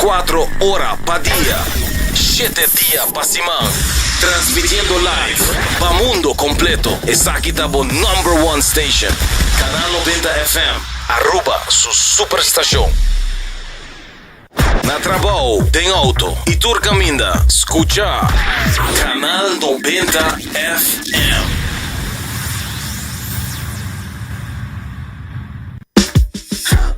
24 horas pa' día, 7 días pa' semana. Transmitiendo live pa' mundo completo. Es aquí tabo #1 station. Canal 90 FM. Aruba, su superestación. Na trabajo, tem auto y tur caminda. Escucha Canal 90 FM.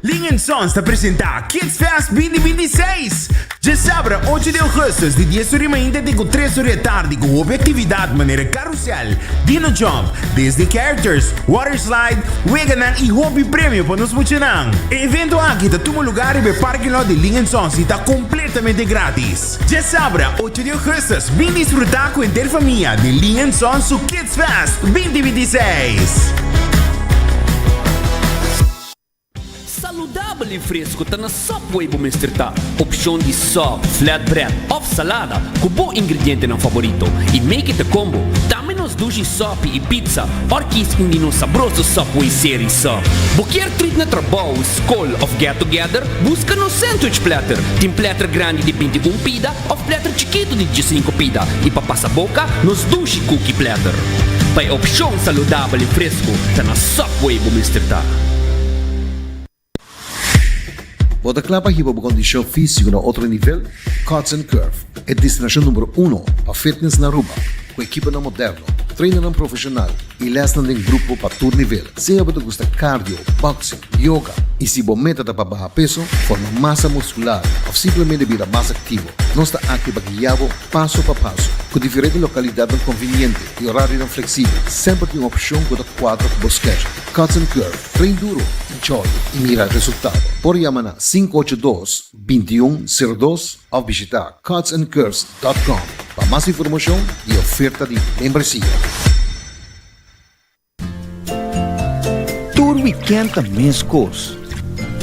Lingon Sons te apresenta Kids Fest 2026. Já sabe, 8 de agosto, de 10 horas da manhã até 3 horas da tarde, com atividade maneira carrossel, dino jump, Disney characters, water slide, weganan e hobby prêmio para nos funcionar. O evento aqui está todo lugar e o parking lot de Lingon Sons está completamente grátis. Já sabe, 8 de agosto, vem desfrutar com a interfamília de Lingon Sons o Kids Fest 2026. Saudável e fresco tá na Subway, Mr. Tá. Opção de sop, flatbread ou salada com bom ingrediente não favorito. E make it a combo. Também nos duji sop e pizza. Orquis hindi no sabroso Subway series sop. Qualquer treat na trabalho, school of get together, busca no sandwich platter. Tem platter grande de 21 pida ou platter chiquito de 15 pida. E para passar boca, nos duji cookie platter. Para opção saudável e fresco tá na Subway, Mr. Tá. Bota clapa hipa por condição física na outro nível, Cuts and Curve é destinação número 1 para fitness na Aruba, com equipa na moderno, treino profissional e lesson em grupo para todo nível. Seja para gusta cardio, boxing, yoga e se você meta para baixar peso, formar massa muscular ou simplesmente virar mais ativo, nós está aqui para guiá-lo passo a passo, com diferentes localidades convenientes e horários flexíveis. Sempre tem uma opção com 4 bosquetes. Cuts and Curve, treino duro, enjoy e mira resultado. Por chamar na 582-2102 ou visitar cutsandcurves.com para mais informação e oferta de membresía. Tour Weekend também es cost,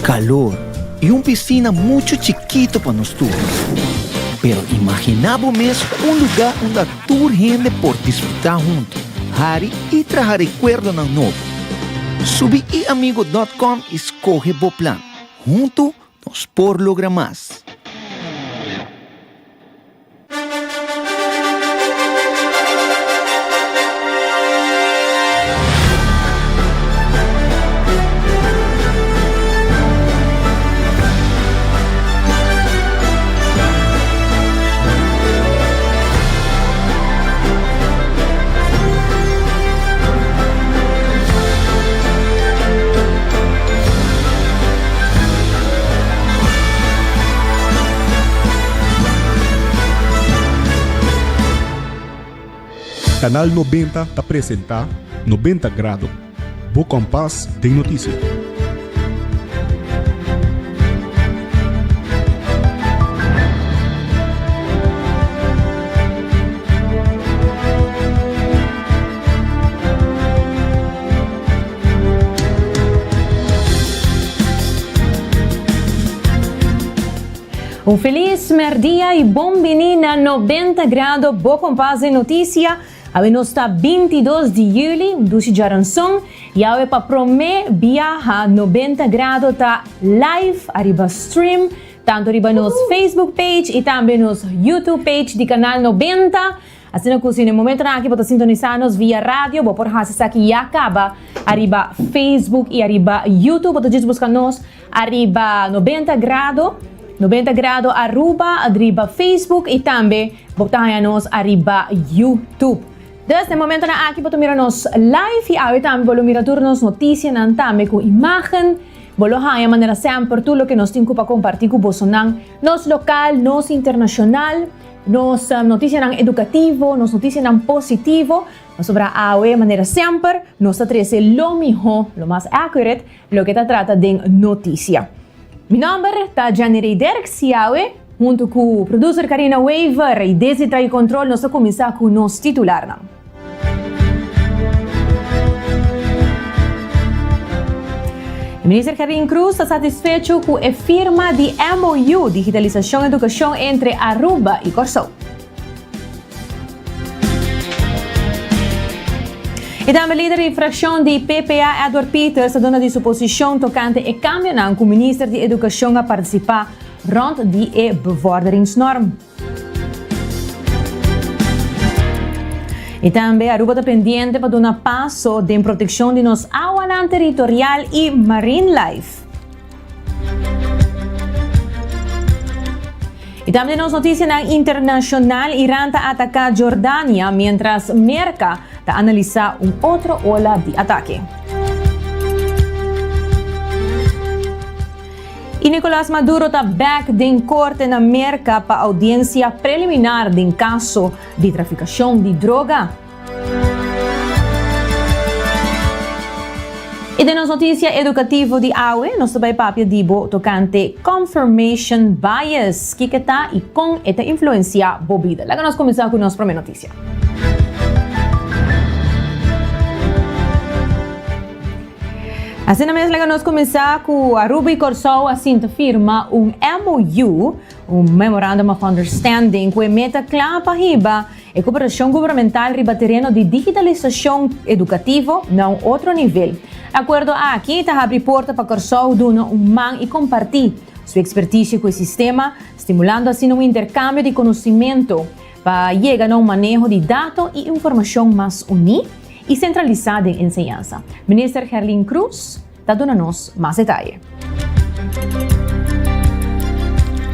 calor y piscina muito chiquito para nos tour. Pero imaginamos un lugar onde a tour gente por disfrutar junto, hari y traer recuerdo na novo. Subiiamigo.com escoge o plan. Junto nos por lograr más. Canal 90 te apresenta 90 Grado. Bo Compás tem notícia. Feliz merdia e bom menina 90 Grado, Bo Compás em notícia. Awe nos está 22 de julho, dusi jaranson, e awe pa prome viaja 90 Grado tá live, arriba stream, tanto arriba nos Facebook page e também nos YouTube page de Canal 90. Assim na cozinha, no momento na aqui para sintonizar-nos via rádio, vou por raça aqui e acaba, arriba Facebook e arriba YouTube, para todos buscar-nos, arriba 90 Grado, 90 Grado Aruba, arriba Facebook e também botar-nos arriba YouTube. Desde o momento na aqui para mirar-nos live e aí também para mirar-nos notícias nan também com imagem, para a maneira sempre tudo que nós temos para compartilhar com vocês nos local, nos internacional, nos notícias nan educativo, nos notícias nan positivo, sobre a maneira sempre nós trazemos lo mejor, lo mais accurate, lo que trata de notícia. Meu nome é Janirei Derks e junto com o producer Karina Weaver e desde o controle nós vamos começar com o nosso titular. O ministro Karim Cruz está satisfeito com a firma de MOU, Digitalização e Educação, entre Aruba e Corsou. E também o líder de fração de PPA, Edward Peters, dona de sua posição tocante e cambio com o ministro de Educação a participar rond die bevorderingsnorm. E também Aruba está pendiente para dar passo de proteção de nossa água territorial e marine life. E também nas notícias internacional, Irã está atacar Jordânia, mientras Merca está analisar outra ola de ataque. E Nicolás Maduro está back em corte na Merca para audiência preliminar de caso de traficação de droga. E de nas notícias educativas de AUE, nós também papel dibo tocante confirmation bias, que está e com esta influência bobida. Lá que nós começamos com a nossa primeira notícia. Assim mesmo, nós começamos com Aruba e Corsou assim firma MOU, Memorandum of Understanding, que meta clara para riba e cooperação governamental riba terreno de digitalização educativa a outro nível. Acordo aqui, está abre porta para Corsou donar man e compartir sua expertise com o sistema, estimulando assim intercâmbio de conhecimento para chegar a manejo de dados e informação mais unido e centralizada em enseñanza. Ministro Herlin Cruz está dando-nos mais detalhes.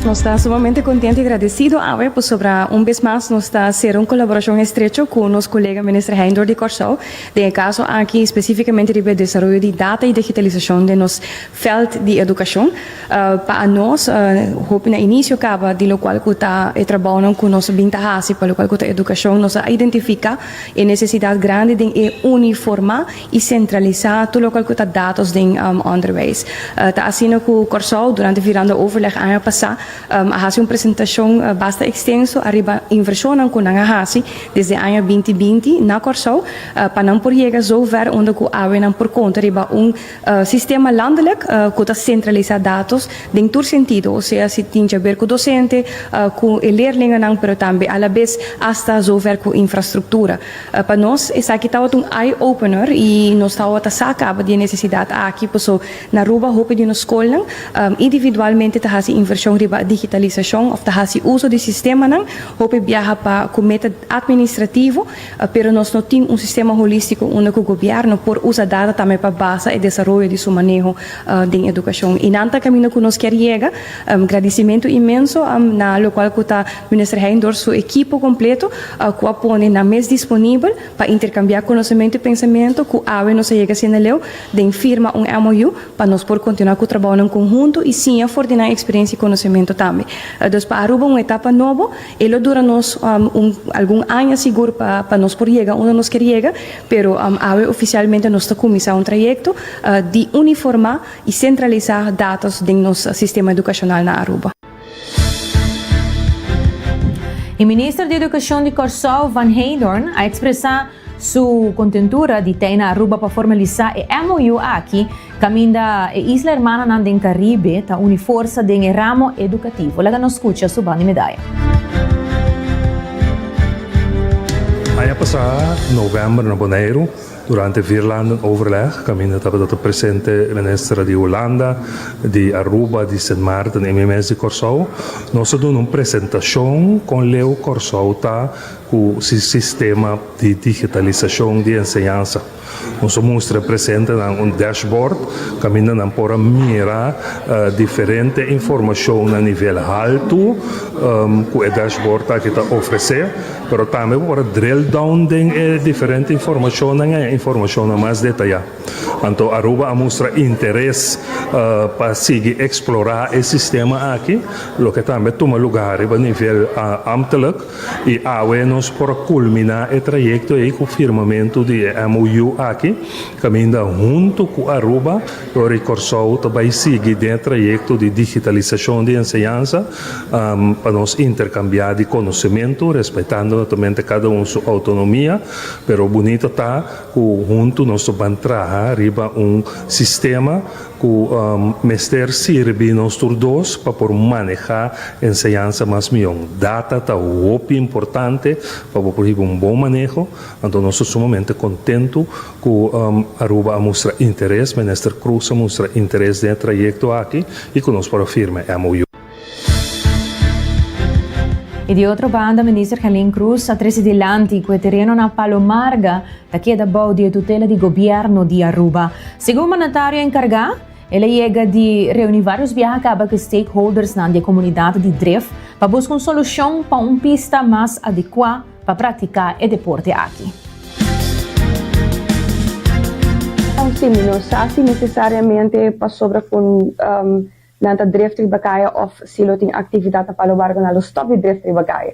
Nós estamos sumamente contentes e agradecidos por sobre vez mais nós está a ser uma colaboração estreita com o nosso colega ministro Heindor de Corsou, de caso aqui especificamente de desenvolvimento de data e digitalização de nosso feld de educação. Para nós, no início acaba de lo qual está trabalhando com nossa vantagem, para lo qual a educação nos identifica a necessidade grande de uniformar e centralizar tudo o qual está dados de onderwijs. Está assim com o Corsou durante virando overleg ano passado. Hasi uma apresentação bastante extensa arriba inversão com a hasi desde ano 2020 na Corsou para não por chegar zo ver onde que a não por conta arriba sistema landelijk que está centralizar dados em todo sentido, ou seja, se tem a ver com o docente, com o leerlingen não, pero também a la vez hasta zo ver com infraestrutura. Para nós essa aqui está um eye opener e nós está outra saca de necessidade aqui por na Aruba hope de nos escola individualmente está hasi inversão riba digitalização of hasi uso de sistema não hope viaja para com método administrativo pero nós não temos sistema holístico onde o governo por usar data também para base e desenvolvimento de seu manejo de educação e nanta caminho que nós quer chega agradecimento imenso na local que está ministro Heindor seu equipo completo que apone na mês disponível para intercambiar conhecimento e pensamento que a nos chega sendo leu de firma MOU para nós por continuar com o trabalho em conjunto e sim a fortinar experiência e conhecimento também. Então, para Aruba, uma etapa nova, ele dura nos algum ano seguro para nós por chegar onde nós queremos chegar, pero oficialmente nós estamos começando um trajeto de uniformar e centralizar dados do nosso sistema educacional na Aruba. O ministro de Educação de Corsou, Van Heydorn, a expressar sua contentura de ter na Aruba para formalizar o MOU aqui, caminho da Isla Hermana no Caribe, está une força de ramo educativo. Lá nos escuta Subani Medalla. Ano passado, novembro, no Bonaire, durante Virland overleg, caminho estava presente o ministro de Holanda, de Aruba, de Sint Maarten e MMS de Corsou. Nós fizemos uma apresentação com Leo Corsou, com o sistema de digitalização de ensinança. Nós mostramos presente um dashboard, caminhando para mirar diferente informação a nível alto, que o dashboard está oferecendo, mas também para drill down de diferente informação mais detalhada. Então, a Aruba mostra interesse para seguir explorar esse sistema aqui, o que também toma lugar a nível ambtelijk, e nós para culminar o trajeto e o firmamento de MOU aqui, caminhando junto com a Aruba, o Corsou também segue dentro do trajeto de digitalização de ensinança, para nós intercambiar de conhecimento, respeitando também cada um sua autonomia, pero bonito está que junto nós vamos trabalhar sistema que mestre sirve nós todos para por manejar enseñanza mais melhor. Data está muito importante para por bom manejo. Então nós somos sumamente contentos que Aruba mostra interesse, ministro Cruz mostra interesse no trajeto aqui e que nós para firme MOU. E de outra banda, minister Helen Cruz atresidelante com o terreno na Palomarga da queda boa de tutela de governo de Aruba. Segundo o mandatário encarregado, ele chega de reunir vários viajes com stakeholders na comunidade de Dref para buscar uma solução para uma pista mais adequada para praticar o deporte aqui. Sim, não sei necessariamente para sobre com nanta drift ribacaia of silo tem atividade na Palomarga na stop de drift ribacaia.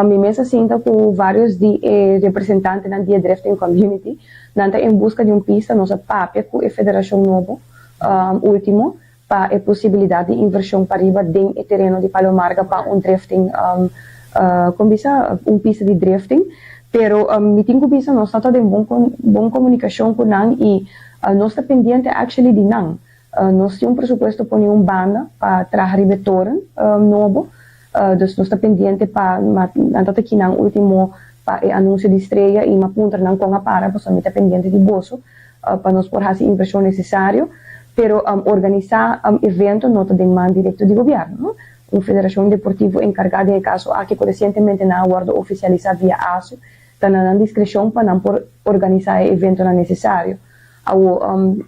Me mesa sinta com vários de representantes na dia drifting community nanta em busca de pista nossa papia com a Federação Novo último para a possibilidade de inversão para riba dentro do terreno de Palomarga para drifting pista de drifting. Pero me tenho bisa nós está em bom comunicação com nang e nós está pendente actually de nang. Nós temos presupuesto para banda para trazer retorno novo. Nós está pendente para nanto aqui nang último para anúncio de estreia e mapunta nang com a para, pois está pendente de bolso para nós por fazer inversão necessário. Pero organizar evento nota de man direto de governo. Uma federação deportiva encarregada de caso aqui que recentemente na aguardo oficializar via ASO na discrição para não organizar evento necessário.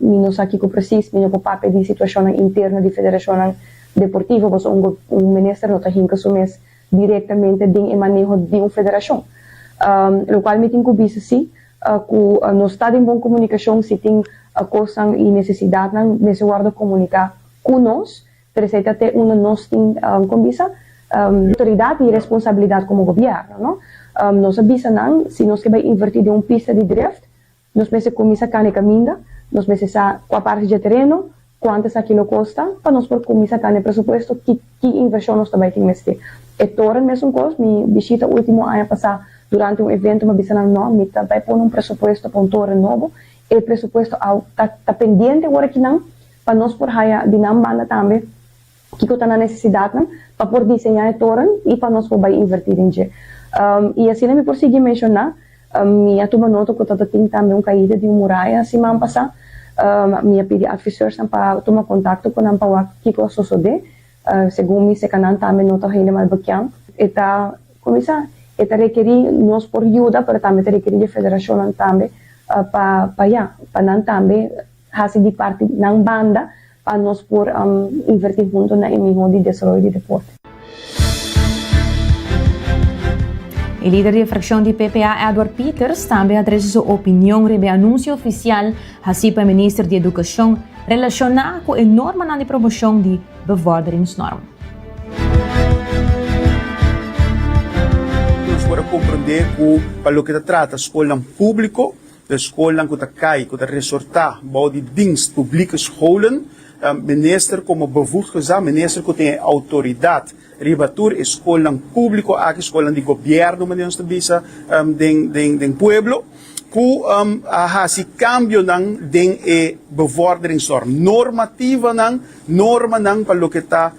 Nós aqui com preciso, nós com papel de situação interna de federação deportiva, pois ministro não está assumir diretamente de manejo de uma federação. O qual me tem que ver se nós está em boa comunicação, se tem coisa e necessidade, nós guarda comunicar com nós, precisa ter nós tem autoridade e responsabilidade como governo, não? Nós avisa se nós queremos invertir de pista de drift, nós precisamos começar a caminhar, nós precisamos com a parte de terreno, quanto aquilo custa, para nós começar a presupuesto que inversão nós também temos que ter. E torna mesmo coisa, me visita o último ano passado, durante evento, me avisa não, me também pôr presupuesto para torre novo, e o presupuesto está pendente agora que não, para nós por raia de não banda também, que está na necessidade, para por desenhar a torre e para nós poder invertir em dia. E assim me consegui mencionar, minha turma nota que eu tenho também caída de muralha assim ano passado, minha pedi officers para tomar contato com a Paua Kiko Sosode, segundo me se canan também nota ele mal baquian, eta começar, eta requerir nós por ajuda, para também requerir a federação também para não também fazer de parte na banda para nós por invertir junto na emissão de desenvolvimento de deporte. O líder da fração de PPA, Edward Peters, também adressa sua opinião sobre o anúncio oficial assim para o ministro de Educação relacionado com a norma de promoção de bevorderingsnorm. Nós podemos compreender que, para o que se trata, a escola pública, a escola que cai, que resortar, de dienst publieke scholen, minister como bevoegd gezag, minister que tem autoridade, ribatur escola público, a escola de governo, mas não bisa den pueblo, que se cambio nang den bevorderingsnorm, normativa nang, norma nang para lo que está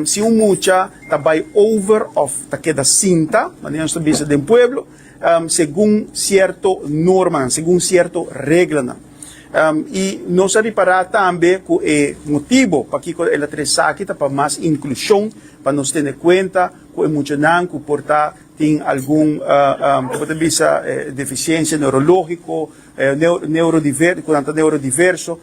se mucha tabay over of ta queda cinta, mas não bisa den pueblo, según cierto norma, según cierto regla nang. E nós reparar também que o motivo para que ela treza aqui para mais inclusão, para nós ter em conta que é muito não que porta tem algum deficiência neurológico, neurodiverso.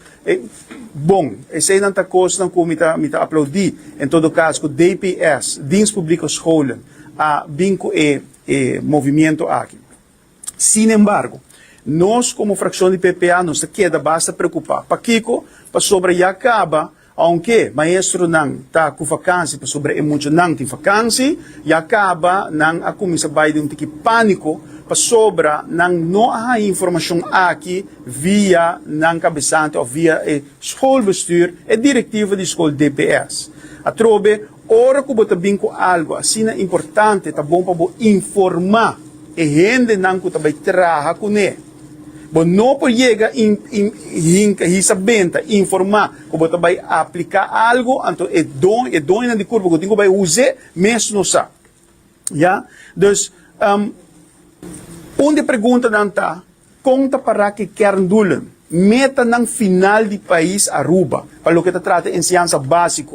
Bom, essa é uma coisa que me aplaudi. Em todo caso, que o DPS, Dienst Publieke Scholen, a vinco movimento aqui. Sin embargo, nós, como fração de PPA, nos queda basta preocupar. Para Kiko, para sobre já acaba, aunque maestro não está com vacância, para sobre muito não tem vacância, já acaba, não a comissão vai de pânico, para sobre não há informação aqui via não cabeçante ou via schoolbestuur e diretiva de escola DPS. A trobe, ora que você vem com algo assim importante, tá bom para informar e gente não que também trabalha com ele. Bom, não pode chegar em sabenta, informar que você vai aplicar algo, então é dom na de curva que você vai usar, mas não sabe. Já? Então, onde pergunta não está, conta para que querem dulen, meta no final do país Aruba, para o que se trata de ciência básica.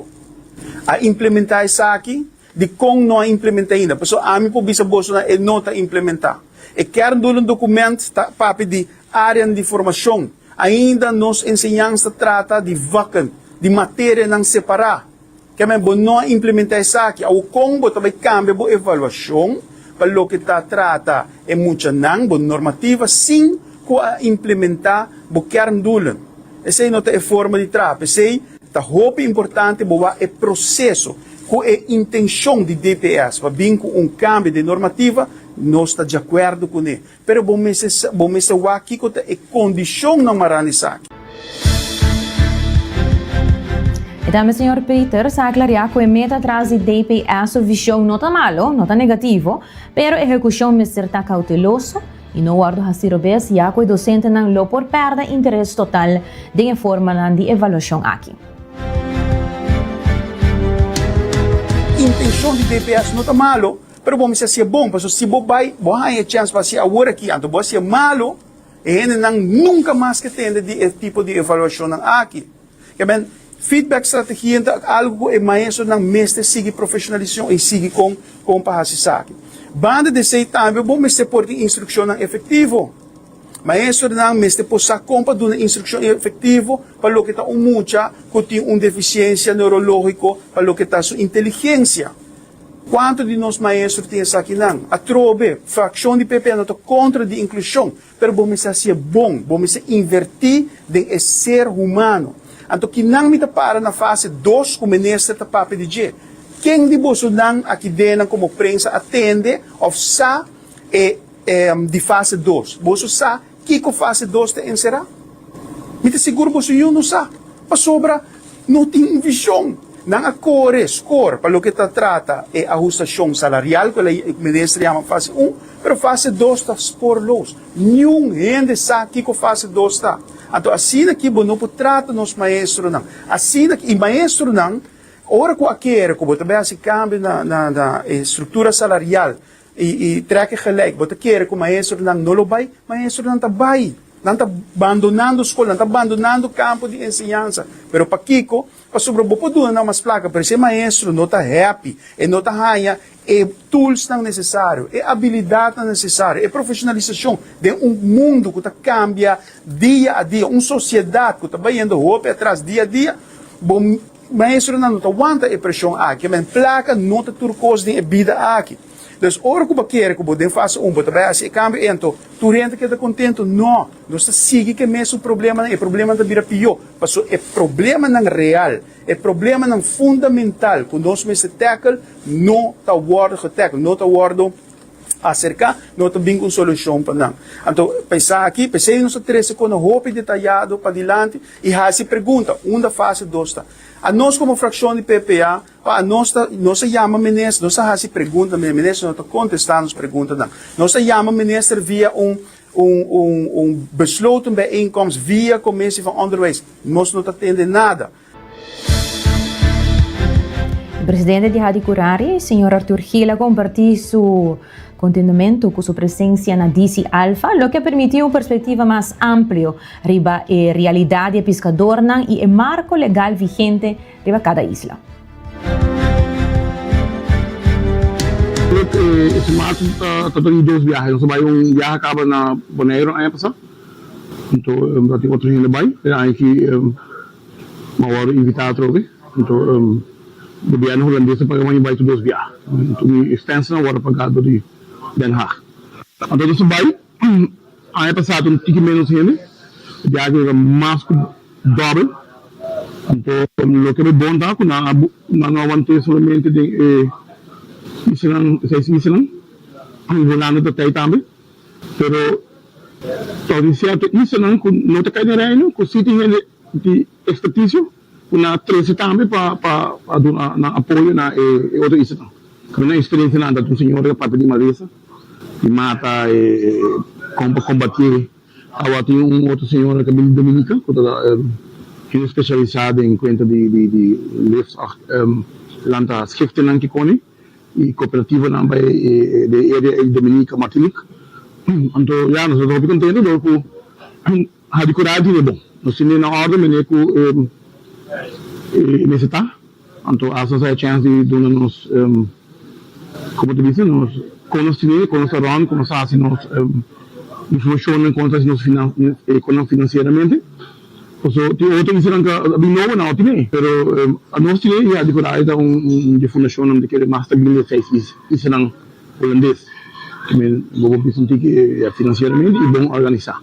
A implementar isso aqui, de kung não implementa ainda. Pessoal, a mim po bisa boso na não tá implementar. E quer um documento papi de área de formação. Ainda nos ensinança trata de vacan, de matéria não separar. Que é bom não implementar isso aqui. O combo também cambia a avaliação para o que está trata é muita não boa normativa sim a implementar o kern doelen. Essa é a forma de trabalho. Essa é a importante boa é processo com a intenção de DPS para vir com cambio de normativa. Nós estamos de acordo com ele. Pero bom mês aqui com a condição não maranizar. E também, Sr. Peter, sa aclarar que a meta atrás de DPS o visão não está malo, não está negativo, pero a execução me está cauteloso e não guardo a sirobes já que o docente não lo por perda interesse total de forma de avaliação aqui. Intenção de DPS não está malo, pero bom mês é bom, porque se você vai a chance para ser agora aqui, então você é malo, e ele nunca mais que tem esse tipo de avaliação aqui. Que bem, feedback estratégia é algo que o maestro não mestre sigue profissionalização e sigue com parasisaki. Banda de sei também bom mestre porque instrução não efetivo. Maestro não mestre possa comprar uma instrução efetivo para o que está mucha que tem deficiência neurológica para o que está sua inteligência. Quanto de nós maestros tem essa aqui não? A trobe, fração de PP não está contra de inclusão, pero bom mestre é bom invertir de ser humano. Então, que não me para na fase 2, como ministro está para pedir. Quem de você não aqui dentro como prensa atende, ou sa de fase 2. Você sabe que com fase 2 te encerrar? Me te seguro você não sabe. Para sobra, não tem visão. Não há score, para o que está trata é ajustação salarial, que o ministro chama fase 1, mas fase 2 está sporloso. Nenhum gente sabe que com fase 2 está. Então, assim aqui, não pode tratar nos maestros não. Assim aqui, e maestro não, ora que quer, que também assim cambia na estrutura salarial e treca gelijk, você quer que o maestro não lo vai, maestro não está vai. Não está abandonando a escola, não está abandonando o campo de ensinança. Pero para Kiko, para sobre o bopo não mais placa, para esse maestro não está happy, e não está ganha, é tools não necessário, é habilidade não necessária, é profissionalização de mundo que está cambia dia a dia, uma sociedade que está indo atrás dia a dia, bom maestro não está aguenta a pressão aqui, mas placa não está turcos de vida aqui. Dus ora que quer que você faça também assim cambio então tu renta que está contento não nós sigue que mesmo problema é problema da vira pior passou é problema não real é problema não fundamental que nós mesmo tackle não está guardo tackle não está guardo acerca não está bem com solução para não então pensar aqui pensei nos três com roupa detalhado para diante e se pergunta onde fase 2 está. A nós como fração de PPA, a nós chama ministro, nós se pergunta, ministro não está contestando as perguntas, não. Nós chama ministro via besloten bijeenkomst, via commissie van onderwijs. Nós não está atendendo nada. O presidente de Rádio Curari, Sr. Arthur Gila, compartiu seu contentamento com sua presença na DC Alpha, o que permitiu uma perspectiva mais ampla riba a realidade pescadora e o marco legal vigente riba cada isla. Esse março está tendo 2 viagens. Nós vamos viaje acaba na Bonaire ano passado. Então, eu tenho outro gente vai. Aí que uma hora invitar a troca. Então, o governo holandês paga uma invite 2 viagens. Então, extensão agora pagado de Den Haag. Então, nós vai. Ano passado, um pouquinho menos gente. O viagem era mais que dobro. Então, o que é bom tá, que não aguentei somente de Islam, Holanda da Tay também, pero todo certo Islam não está caindo reino, com sítio de expertise, na 13 também para dar apoio na outra Islam. Quando a experiência nada do senhor que parte de Marisa, de mata combater, agora tem outro senhor que é Dominica, que é especializado em conta de lanta schriften que koni. E cooperativa não vai de área Dominica Martinique. Então, já nós estamos contentes porque a Rádio Curari é bom. Nós temos na ordem necessitar. Então, essa é a chance de nos como te disse, nós conhecemos, conhecemos funciona financeiramente. So, tem outro que serão que novo não tem, pero a nós tem já decorada de fundação de que mais estabilidade fez isso serão holandês. Também vou pensar que financeiramente e bom organizar.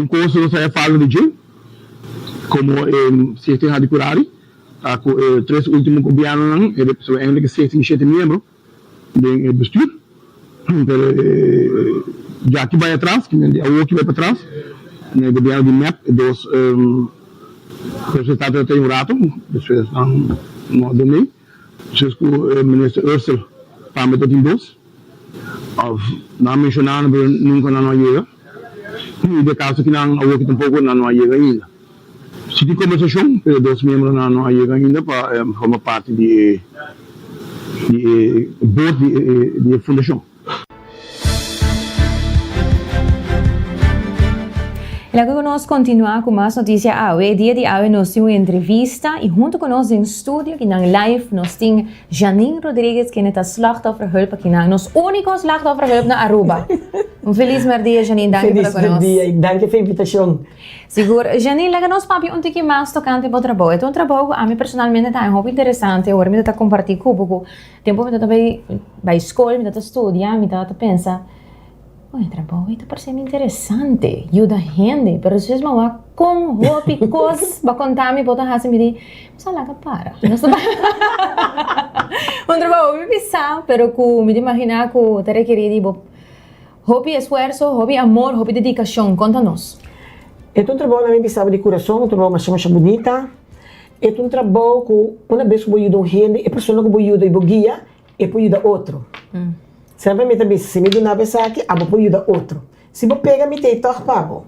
Curso não sai fala de jeito, como se tem a decorar, com 3 últimos governos, são ainda 67 membros do bestuur, pero já que vai atrás, que a que vai para trás, no governo de MEP, dos resultados têm rato, depois não domínio, depois com o ministro Ursel, para meter em dois, não mencionando, nunca não chega, e de caso que não que tampouco não chega ainda. Se tem conversação, dois membros não chega ainda para formar parte de board de fundação. Luego nós continuar com mais notícias. Dia de hoje nós temos uma entrevista e junto com nós em estúdio, que na live, nós temos Janine Rodrigues, que é a slachtofferhulp, que é nosso único slachtofferhulp na Aruba. Feliz dia, Janine. Dank Feliz dia e dank pela invitação. Seguro. Janine, lega nós papi um pouquinho mais tocante para o trabalho. É um trabalho, a mim personalmente, é muito interessante. Agora, me está compartilhando com o tempo, me está para escola, me está estudando, me está pensar. O trabalho está parecendo interessante, ajuda a gente, mas às vezes eu com roupa e coisas para contar-me, botar assim, me diz, mas lá que para. Um trabalho muito bizarro, mas me imaginar que eu teria querido roupa e esforço, roupa e amor, roupa e dedicação. Conta-nos. É um trabalho muito bizarro de coração, um trabalho mais bonita. É um trabalho que uma vez que eu ajudo a gente, a pessoa que eu ajudo e guia, eu ajudo outro. Sempre me também, se me dá uma pessoa aqui, eu vou ajudar outro. Se eu pega, me tem toque pago.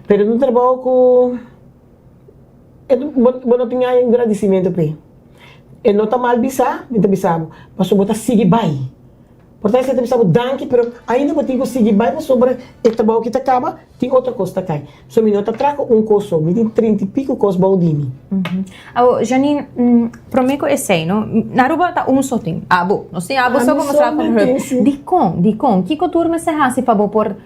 Pero no trabalho que eu não tenho agradecimento para ele. E não está mal bizarro, me está bizarro. Mas eu vou seguir bem. Portanto, você está danke, pero ainda vou ter que seguir bem, mas sobre o trabalho que acaba, tem outra coisa que cai. So, me não trago coisa, me tem 30 e pico coisas bom de mim. Janine, prometo é sei, não? Na Aruba está só tem. Nós temos só para mostrar para o Dicon, que turma se hace para por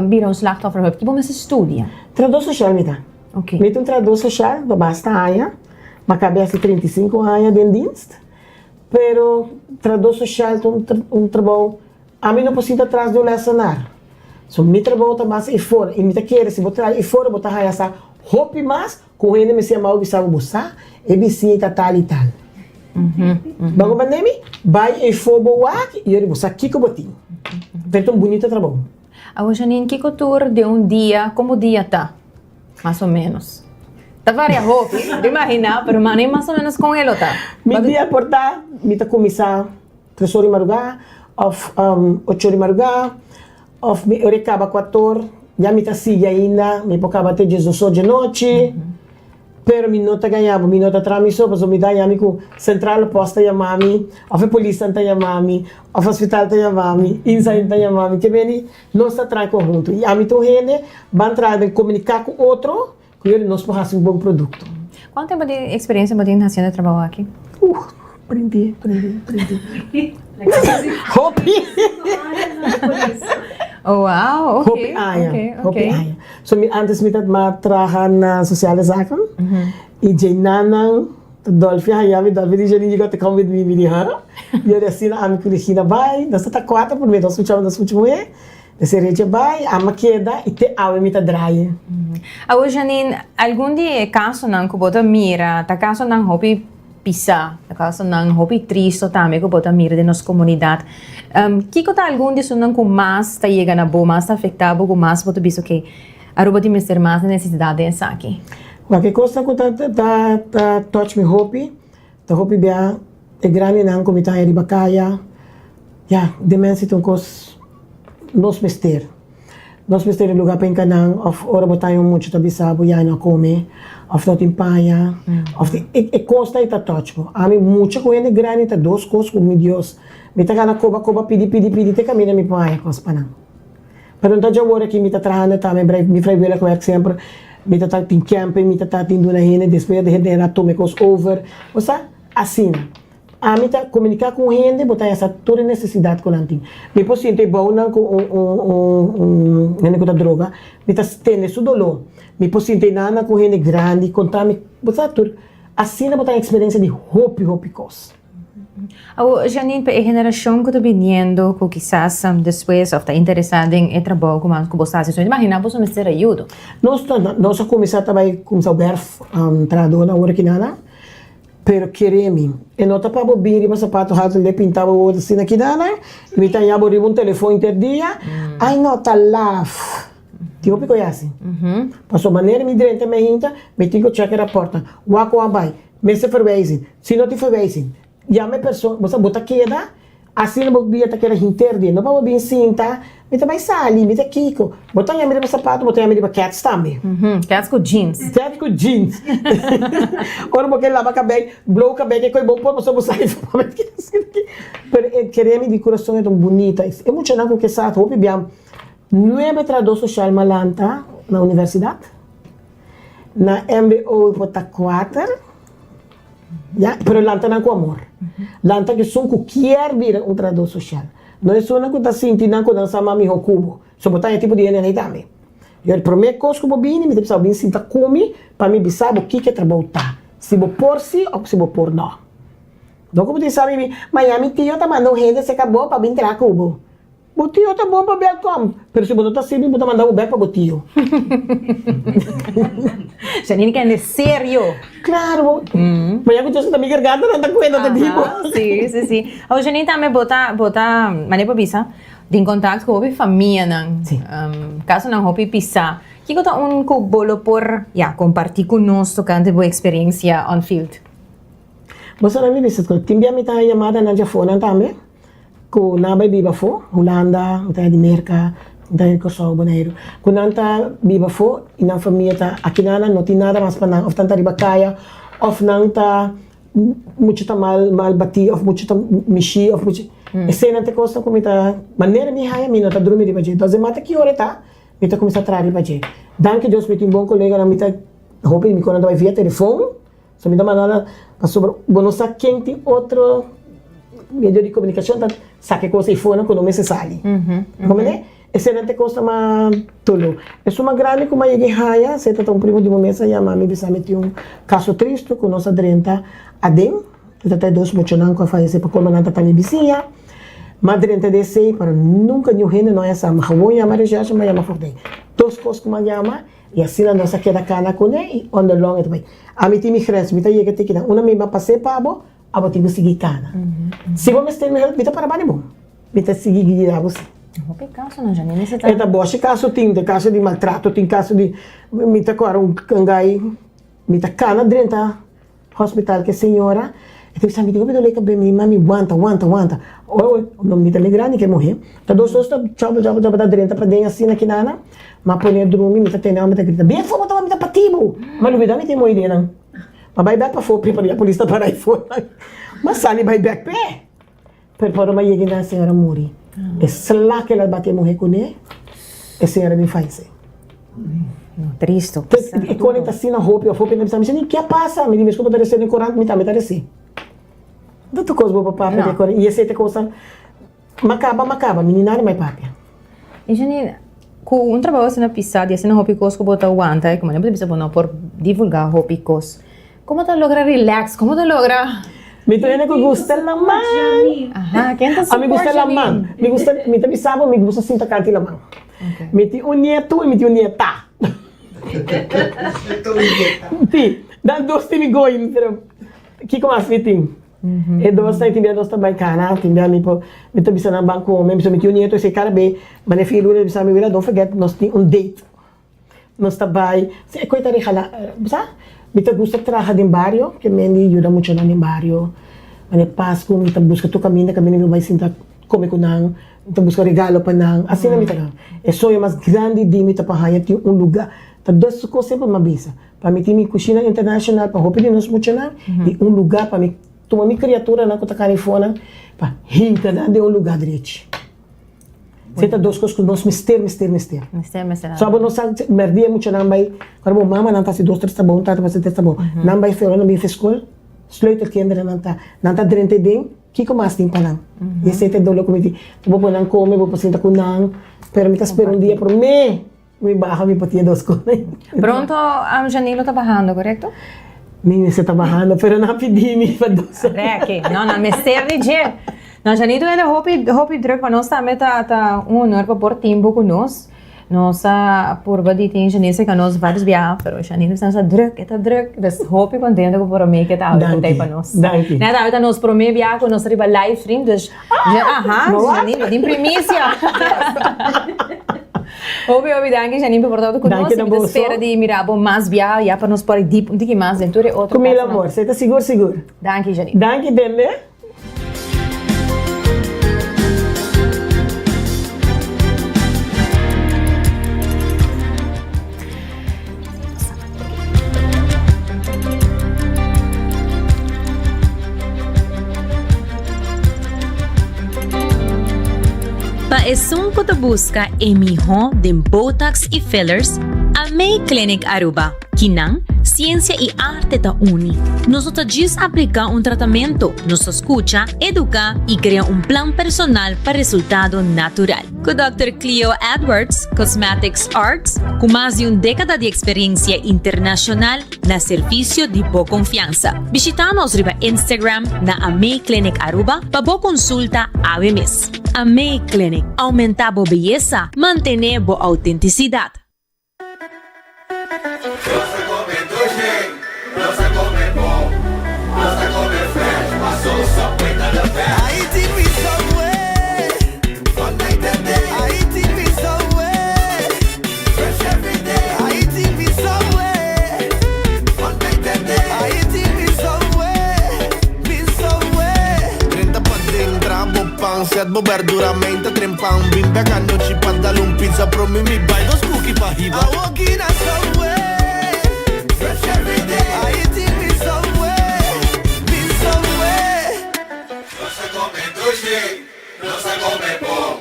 vir um slachtofferhulp? Que bom se estudia? Tradução social, me dá. Ok. Me tem tradução social, basta aia, mas cabe 35 anos de dienst. Pero tradução social é trabalho, a mim não posso atrás de lecionar. So, meu trabalho está mais e fora. E me quer se botar e fora, botar aí essa roupa mais, com ele me chama o bisavo buscar, e bisita tal e tal. Bago bandemi, vai e fora boak, e ele buscar aqui que eu botei. Então, bonito trabalho. Janine, que tour de dia, como dia tá? Mais ou menos. Tá várias roupas, imagina, pero nem mais ou menos com ele tá. Mi dia portar, me tá começar 3 horas de madrugada, of 8 horas de madrugada, of me recaba 4 horas, já me tá sigue ainda, me pocava até 18 horas de noite, pero me não tá ganhando, me não tá tramiso, mas me dá yami com central posta yamami, of a polícia tá yamami, of hospital tá yamami, inside tá yamami, que vem não está tranquilo junto. E a mim tô rende, van trazer comunicar com outro, que ele nós podemos um bom produto. Quanto tempo de experiência você tem fazendo trabalho aqui? Aprendi. Hopi! Wow, ok. Hopi. So, antes me trabalhava na sociale zaken. E de nanang, Dolphy, Dolphy di Janine, you got to come with me, ha? Eu assim, a minha filha vai, nós está 4 por mês, nós escutamos mulher. Esse reche vai, a maqueda e te awe mita dry. Janine, algum dia caso não que bota mira, tá caso não hobby pisa, tá caso não hobby triste também que bota mira de nossa comunidade. Que tá algum dia não com mais tá chega na boa, mais tá afetado com mais bota biso que Aruba tem mais mais necessidade dessa aqui. Qualquer coisa que tá touch me hobby, tá hobby bem é grande não como tá aí bacaya. Ja, demência tem coisa nos mister em lugar para encanar, of ora botar muito tabisabo e aí não come, of não tem paia, of e costa e tá tóxico. A mim muita coisa grande tá 2 coisas com Deus. Me tá gana coba pedi te caminha me paia coisa para não. Pero não tá já agora que me tá trahando também me faz ver como é sempre me tá tem camping, me tá tendo na rede depois de rede tome coisa over. Ou seja, assim. A mim tá comunicar com gente, botar essa toda necessidade com anting. Me possível bom não com droga, me tá tendo isso dolor. Me possível nada com gente grande, contar me botar tudo. Assim botar a experiência de hope cos. Janine, para a geração que está vindo, que quizás depois está interessada em trabalho com você, você imagina você me ser ajuda? Nós começamos a trabalhar com o Berf, tradutor na hora que nada. Pero queremos, e não está para bobir, mas sapato rato le pintava o assim aqui dana, e me tanha abrir um telefone interdia, ai não tá lá, tipo que conhece. Passou maneira me direita me hinta, me tenho que checar a porta, wako abai, me se verwijzen, se não te verwijzen, já me pessoa, você bota queda, assim não bobia tá querendo interdia, não para bobir cinta, me também sali, me tá kiko, botar a minha sapato, botar a minha cats também. Cats com jeans. Cats com jeans. Quando você lava cabelo, blow cabelo, que é bom para você usar isso. Pero queremos de coração é tão bonita. É muito legal que sabe, hoje bem 9 tradutores social malanta na universidade, na MBO bota 4, ya, pero lanta não com amor. Lanta que são qualquer vir tradutor social. Não é só na que está sentindo que não sama mi hokubo. Só botar tipo de DNA também. E o primeiro coisa que eu vim, me precisa vir sinta come para me pensar o que é trabalhar. Se vou por si ou se vou por não. Então como você sabe, Miami tio tá mandando gente se acabou para vir entrar cubo. O tio tá bom para welcome. Pero se você tá assim, vou mandar o back para o tio. Janine, que é sério. Claro. Mas eu estou também garganta, não está cuidando de tipo. Sim. O Janine também bota, mané para bisa, em contato com a família, não? Caso não hopi pisar, que gota que bolo por, compartilhar conosco cante boa experiência on field. Você não me disse que tinha me tá chamada na telefone também, com nabay biba fo, Holanda, de Merca, de Kosovo, Bonaire. Kung nanta biba fo, inang família ta akinana no tinada mas panang of tanta ribakaya, of nang ta mucho ta mal bati, of mucho ta mishi, of mucho. Esse nante costa kumita maneira mi haya mi no ta dormir riba je. Doze mata que hora ta, mi ta começa a trabalhar riba je. Danke Deus mit um bom colega na mi ta hope mi quando vai via telefone, so mi ta manala sobre bonosa quem tem outro meio de comunicação, sa che cosa iPhone quando me se sali. Come ne? Excelente coisa ma tulo. É uma grande como a haya, se tá um primo de uma mesa ya mami bisa meti caso triste com nossa drenta adem, que tá dois mochonan com a fazer para como nanta também bisinha. Madrenta de sei para nunca nenhum rene não é essa mahawoya marejagem mas yama fordei. Dos coisas como yama e assim a nossa queda cana com e on the long também. A mi timi crens, mi tá yega te kina, uma me ba passe pabo, abo tingo seguir cana. Se vamos ter melhor, mi tá para bani bom. Mi tá seguir guiar você. Que caso não, Janine? É da boa, caso tem caso de maltrato, tem caso de me tá agora cangai, me tá cana dentro hospital que senhora, e tem sabe que eu vou ler que bem mami aguanta. O nome me tá grande que morrer. Tá dois tá tchau da dentro para dentro assim aqui nana, mas põe dormir, me tá tendo me tá grita. Bem, foi botar me tá patibo. Mas não me dá me tem uma ideia não. Mas vai back para fora para a polícia para aí fora. Mas sali vai back pé. Pero mas chega na senhora morrer. É lá que ela bateu morrer com ele, a senhora me faz. Triste. E quando está assim na roupa, a roupa não precisa me que passa? Me diz que eu vou descer no corante, me tá descer. Tanto coisa boa para papai, e essa é coisa macaba, menina não é papai. E Janine, com um trabalho assim na pisada, assim na roupa cos que bota aguanta, como não precisa não por divulgar roupa cos. Como tu logra relax? Como tu logra? Me treina que gusta la man. Ajá, quem tá a me gusta la man. Me gusta, me também sabe, me gusta sinta canti la man. Me ti un nieto e me ti un nieta. Ti, dan dois time going, pero que como assim tem? E dois tá timbia dois também cana, timbia me po, me também sana banco, me me ti un nieto esse cara be, mas filho ele bisa me vira, don't forget, nós tem um date. Nós tá vai, se coita de hala, bisa? Me gusta trabalhar em barrio, que me ajuda muito no barrio. Mas Pasko, me busca tu caminho me vai sentar come com não, me busca regalo para não. Assim na minha é só mais grande de me tapahaya tem lugar. Tá dois coisas sempre uma bisa. Para mim tem cozinha internacional para roupa de nós muito não e lugar para mim tomar minha criatura na conta carifona para hinta de lugar direito. Seta duas coisas que nós mister. Só para nós merdia muito não vai. Quando mama não tá se dois três tá bom, tá para se tá bom. Não vai fazer não me fez escola. sleutelkinderen nanta drente ding, kiko mas ting palang. E sete dolo committee. Tubo po nang come, po pasinta ko nang, pero mitas per un dia por me. May baja mi patia dos ko. Pronto, Janilo trabajando, correcto? Ninguém se trabajando, pero napidimi pa dos. Reki, no, na mister di je. Na Janito ele hopi druk pa nos ta meta ta honor pa por tempo com nós. Nossa purba di tem Janise que nós vários via, pero Janilo está sa druk, eta druk. Des hopi contente com por me que tá ao tempo pa nós. Danke. Na tá nós pro me via com nós riba live stream, dus Janilo, de primícia. Obi, danke Janine por todo conosco. Eu espero de mirar mais via, já para nos pôr deep, um pouquinho mais dentro de outro. Comigo, amor, você está seguro? Danke, Janine. Danke, Dele. Paesung ko busca emiho de Botox y fillers a May Clinic Aruba. Kinang, ciencia y arte ta uni. Nosotros just aplica un tratamiento, nos escucha, educa y crea un plan personal para resultado natural. Con Dr. Cleo Edwards, Cosmetics Arts, con más de una década de experiencia internacional na servicio de boa confianza. Visitanos riba Instagram na Amay Clinic Aruba para boa consulta ave mes. Amay Clinic, aumenta bo belleza, mantener bo autenticidad. Set bo verduramente trempang bimbe kanyo chipadalong pizza pro me buy those cookie pa hiba. I walk in a subway, fresh every day. I eat in me subway, me subway. No se come sushi, no se come pork,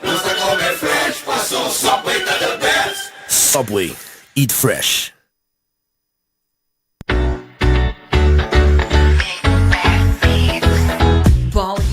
no se come fresh. Paso Subway to the best. Subway, eat fresh.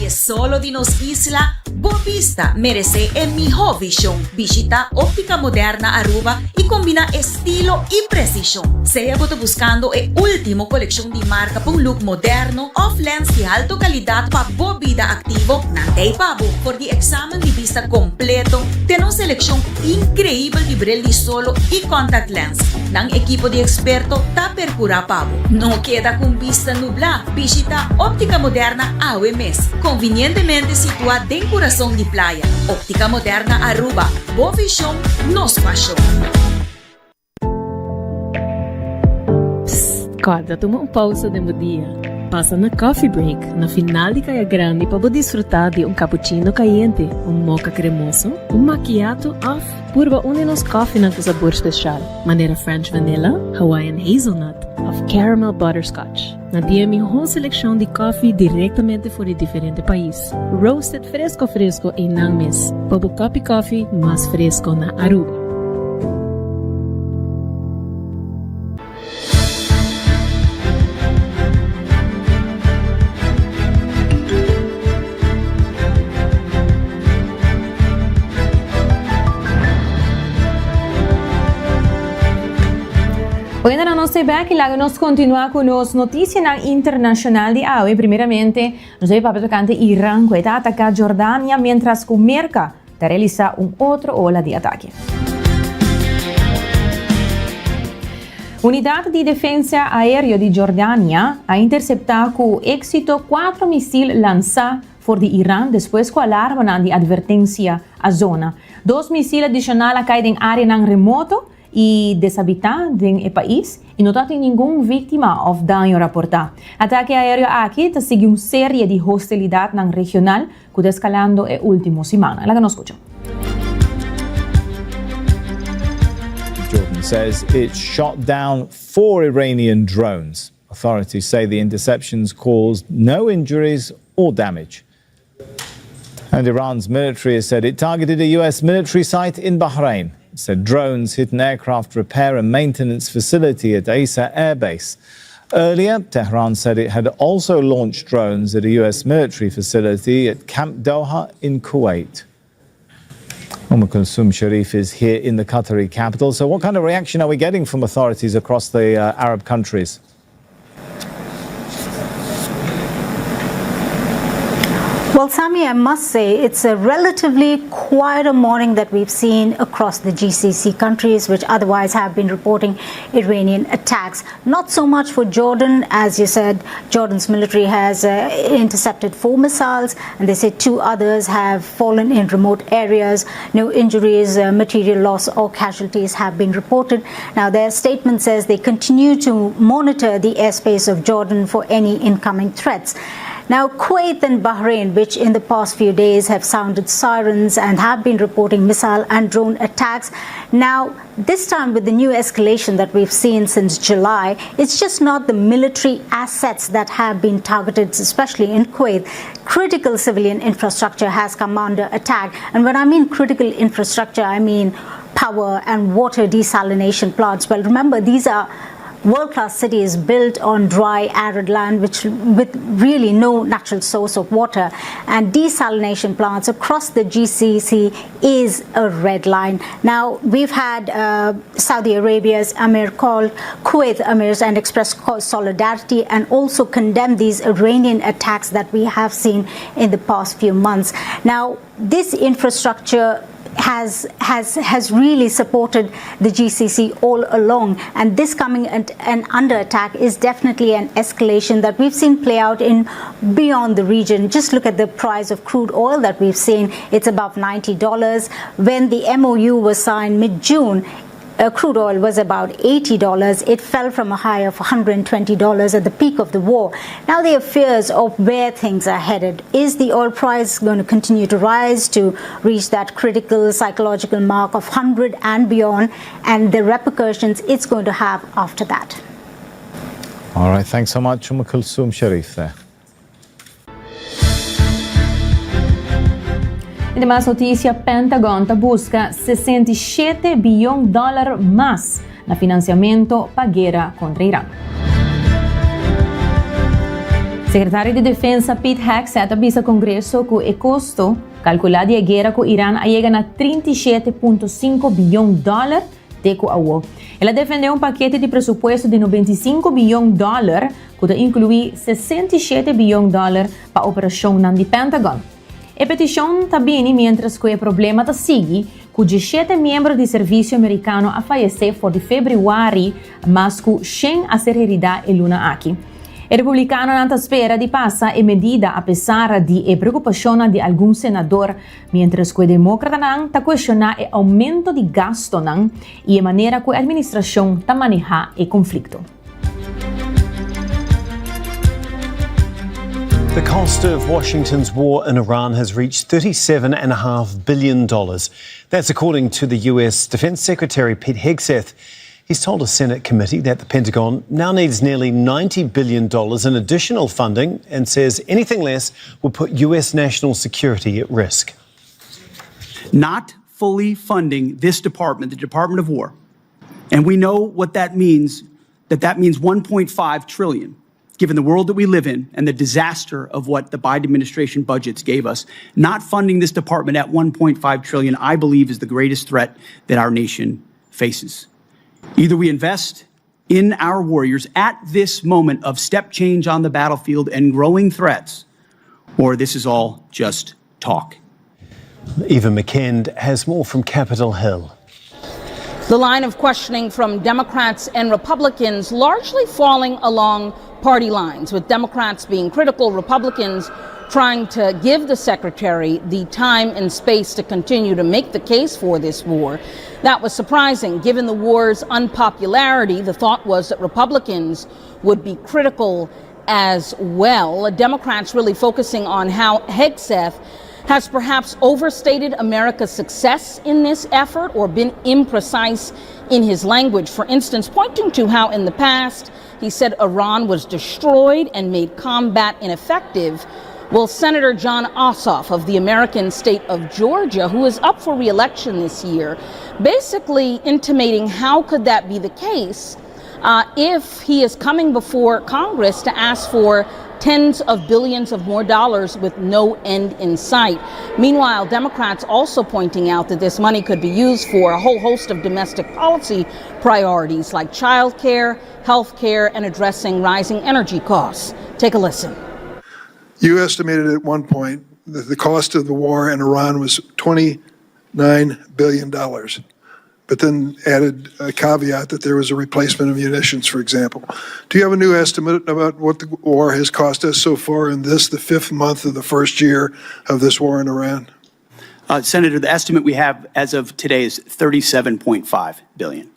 Solo di nos isla, Bovista merece el mejor visión. Visita Óptica Moderna Aruba y combina estilo y precisión. Sea buscando el último colección de marca para un look moderno, off lens de alta calidad para boa vida activo. Nantei pabo por el examen de vista completo. Tenemos selección increíble de brillo solo y contact lens. Nang equipo de experto ta percura pabo. No queda con vista nubla. Visita Óptica Moderna AWMS. Convenientemente situada en corazón de playa. Óptica Moderna Aruba. Boa visión, nos pasión. Acorda, toma uma pausa de dia. Passa na coffee break, na final de Caia Grande, para desfrutar de cappuccino caliente, mocha cremoso, macchiato off, purba nos coffee ng sabor especial. Maneira French vanilla, Hawaiian hazelnut, of caramel butterscotch. Na dia mejor seleção de coffee diretamente fora de diferente país. Roasted fresco em Nangmes. Para coffee mais fresco na Aruba. Hoy ainda não sei bem que lá nós continuar com as notícias internacional de hoje. Primeiramente, nós vamos para tocante Irã, que está atacando Jordânia, mientras que Merca está realizando outra ola de ataque. Unidade de Defesa Aérea de Jordânia ha interceptado com êxito 4 mísseis lançados por de Irã depois que o alarma de advertência à zona. 2 mísseis adicionais caem em área remoto e desabitados do país e não tem nenhuma vítima ou dano reportado. Ataque aéreo aqui está seguindo uma série de hostilidade regional que está escalando a última semana. Lá que nós escutamos. Jordan says it shot down 4 Iranian drones. Authorities say the interceptions caused no injuries or damage. And Iran's military has said it targeted a US military site in Bahrain. It said drones hit an aircraft repair and maintenance facility at Asa Air Base. Earlier, Tehran said it had also launched drones at a US military facility at Camp Doha in Kuwait. Kulthum Sharif is here in the Qatari capital. So what kind of reaction are we getting from authorities across the Arab countries? Well, Sami, I must say it's a relatively quieter morning that we've seen across the GCC countries, which otherwise have been reporting Iranian attacks. Not so much for Jordan. As you said, Jordan's military has intercepted 4 missiles, and they say 2 others have fallen in remote areas. No injuries, material loss or casualties have been reported. Now, their statement says they continue to monitor the airspace of Jordan for any incoming threats. Now, Kuwait and Bahrain, which in the past few days have sounded sirens and have been reporting missile and drone attacks. Now, this time with the new escalation that we've seen since July, it's just not the military assets that have been targeted, especially in Kuwait. Critical civilian infrastructure has come under attack. And when I mean critical infrastructure, I mean power and water desalination plants. Well, remember, these are world-class cities built on dry, arid land, with really no natural source of water. And desalination plants across the GCC is a red line. Now, we've had Saudi Arabia's Emir called Kuwait Emirs and expressed solidarity and also condemned these Iranian attacks that we have seen in the past few months. Now, this infrastructure has really supported the GCC all along, and this coming and under attack is definitely an escalation that we've seen play out in beyond the region. Just look at the price of crude oil that we've seen. It's above $90. When the MOU was signed mid-June, crude oil was about $80. It fell from a high of $120 at the peak of the war. Now there are fears of where things are headed. Is the oil price going to continue to rise to reach that critical psychological mark of 100 and beyond, and the repercussions it's going to have after that? All right, thanks so much, Kulthum Sharif there. Em demais notícia, Pentagon busca $67 bilhão mais na financiamento para a guerra contra Irã. Secretário de Defesa Pete Hegseth avisa ao Congresso que o custo calculado da guerra com Irã chega a $37,5 bilhão de coaua. Ela defendeu paquete de presupuesto de $95 bilhão que inclui $67 bilhão para a operação de Pentagon. A petição também, mientras que o problema segue, com 17 membros do serviço americano a falecer fora de fevereiro, mas com 100 a ser realidade em luna aqui. O republicano não espera de passar a medida, apesar de a preocupação de algum senador, mientras que o democrata não está questionando o aumento de gasto e a maneira que a administração está manejando o conflito. The cost of Washington's war in Iran has reached $37.5 billion. That's according to the US Defense Secretary Pete Hegseth. He's told a Senate committee that the Pentagon now needs nearly $90 billion in additional funding and says anything less will put US national security at risk. Not fully funding this department, the Department of War, and we know what that means, that means $1.5 trillion. Given the world that we live in and the disaster of what the Biden administration budgets gave us, not funding this department at $1.5 trillion, I believe, is the greatest threat that our nation faces. Either we invest in our warriors at this moment of step change on the battlefield and growing threats, or this is all just talk. Eva McKend has more from Capitol Hill. The line of questioning from Democrats and Republicans largely falling along party lines, with Democrats being critical, Republicans trying to give the secretary the time and space to continue to make the case for this war. That was surprising, given the war's unpopularity. The thought was that Republicans would be critical as well. Democrats really focusing on how Hegseth has perhaps overstated America's success in this effort or been imprecise in his language. For instance, pointing to how in the past he said Iran was destroyed and made combat ineffective. Well, Senator Jon Ossoff of the American state of Georgia, who is up for re-election this year, basically intimating how could that be the case if he is coming before Congress to ask for tens of billions of more dollars with no end in sight. Meanwhile, Democrats also pointing out that this money could be used for a whole host of domestic policy priorities like child care, health care, and addressing rising energy costs. Take a listen. You estimated at one point that the cost of the war in Iran was $29 billion, but then added a caveat that there was a replacement of munitions, for example. Do you have a new estimate about what the war has cost us so far in the fifth month of the first year of this war in Iran? Senator, the estimate we have as of today is $37.5 billion.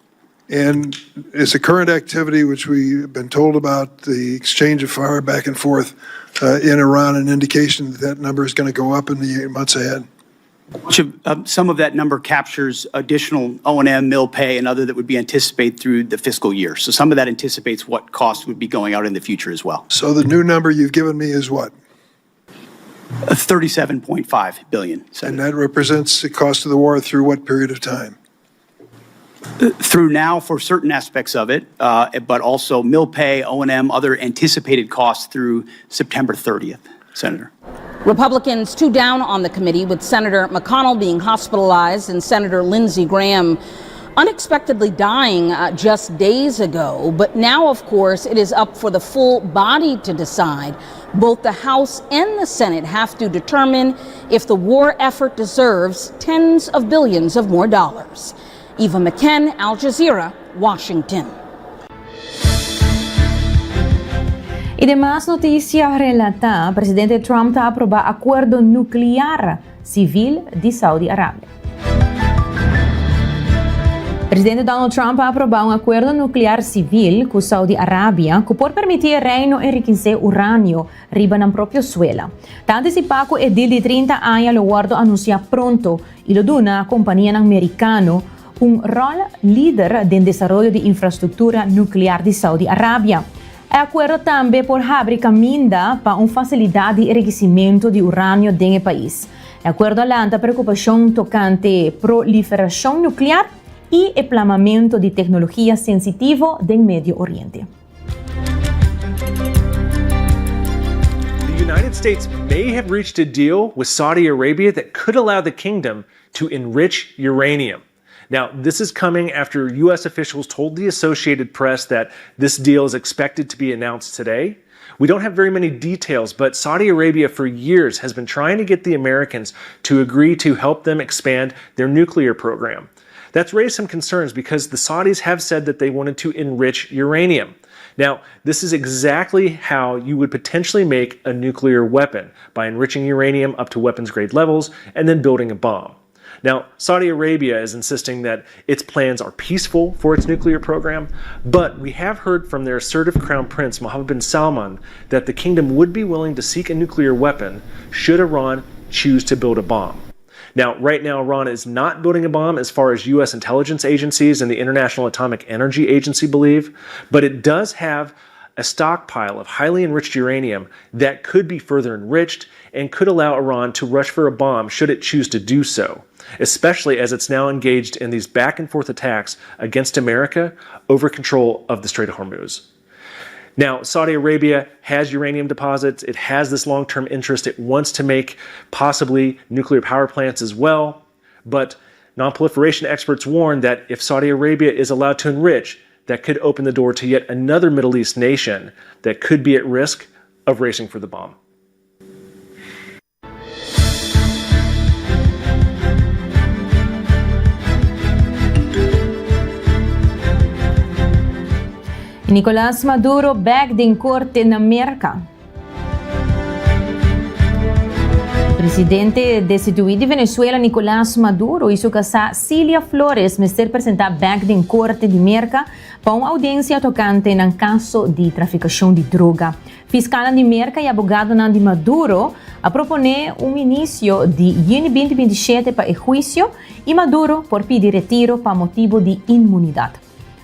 And is the current activity, which we've been told about, the exchange of fire back and forth in Iran, an indication that that number is going to go up in the months ahead? Some of that number captures additional O&M, mill pay, and other that would be anticipated through the fiscal year. So some of that anticipates what costs would be going out in the future as well. So the new number you've given me is what? $37.5 billion. And that represents the cost of the war through what period of time? Through now for certain aspects of it, but also mill pay, O&M, other anticipated costs through September 30th, Senator. Republicans 2 down on the committee, with Senator McConnell being hospitalized and Senator Lindsey Graham unexpectedly dying just days ago. But now, of course, it is up for the full body to decide. Both the House and the Senate have to determine if the war effort deserves tens of billions of more dollars. Eva McKen, Al Jazeera, Washington. Y demás noticia relata, Presidente Trump aprova acuerdo nuclear civil de Saudi Arabia. Presidente Donald Trump aprova um acordo nuclear civil com Saudi Arábia que pode permitir ao reino enriquecer urânio riba na própria suela. Está antecipado que edil de 30 anos o guardo anuncia pronto e lo dona a companhia americana rol líder no desenvolvimento de infraestrutura nuclear de Saudi Arábia. O acordo também por abrir caminho para uma facilidade de enriquecimento de urânio no país. O acordo alanta preocupação tocante proliferação nuclear e emplamamento de tecnologia sensitiva no Médio Oriente. The United States may have reached a deal with Saudi Arabia that could allow the kingdom to enrich uranium. Now, this is coming after U.S. officials told the Associated Press that this deal is expected to be announced today. We don't have very many details, but Saudi Arabia for years has been trying to get the Americans to agree to help them expand their nuclear program. That's raised some concerns because the Saudis have said that they wanted to enrich uranium. Now, this is exactly how you would potentially make a nuclear weapon, by enriching uranium up to weapons-grade levels and then building a bomb. Now, Saudi Arabia is insisting that its plans are peaceful for its nuclear program, but we have heard from their assertive Crown Prince, Mohammed bin Salman, that the kingdom would be willing to seek a nuclear weapon should Iran choose to build a bomb. Now, right now, Iran is not building a bomb as far as U.S. intelligence agencies and the International Atomic Energy Agency believe, but it does have a stockpile of highly enriched uranium that could be further enriched and could allow Iran to rush for a bomb should it choose to do so, especially as it's now engaged in these back and forth attacks against America over control of the Strait of Hormuz. Now, Saudi Arabia has uranium deposits. It has this long-term interest. It wants to make possibly nuclear power plants as well. But non-proliferation experts warn that if Saudi Arabia is allowed to enrich, that could open the door to yet another Middle East nation that could be at risk of racing for the bomb. Nicolás Maduro back din korte na Amerika. Presidente destituído de Venezuela, Nicolás Maduro, e sua casa Cilia Flores, me ser apresentar back din korte de Amerika para uma audiência tocante no caso de traficação de droga. Fiscal de Amerika e abogado de Maduro a proponer início de 2027 para o juízo e Maduro por pedir retiro para motivo de imunidade.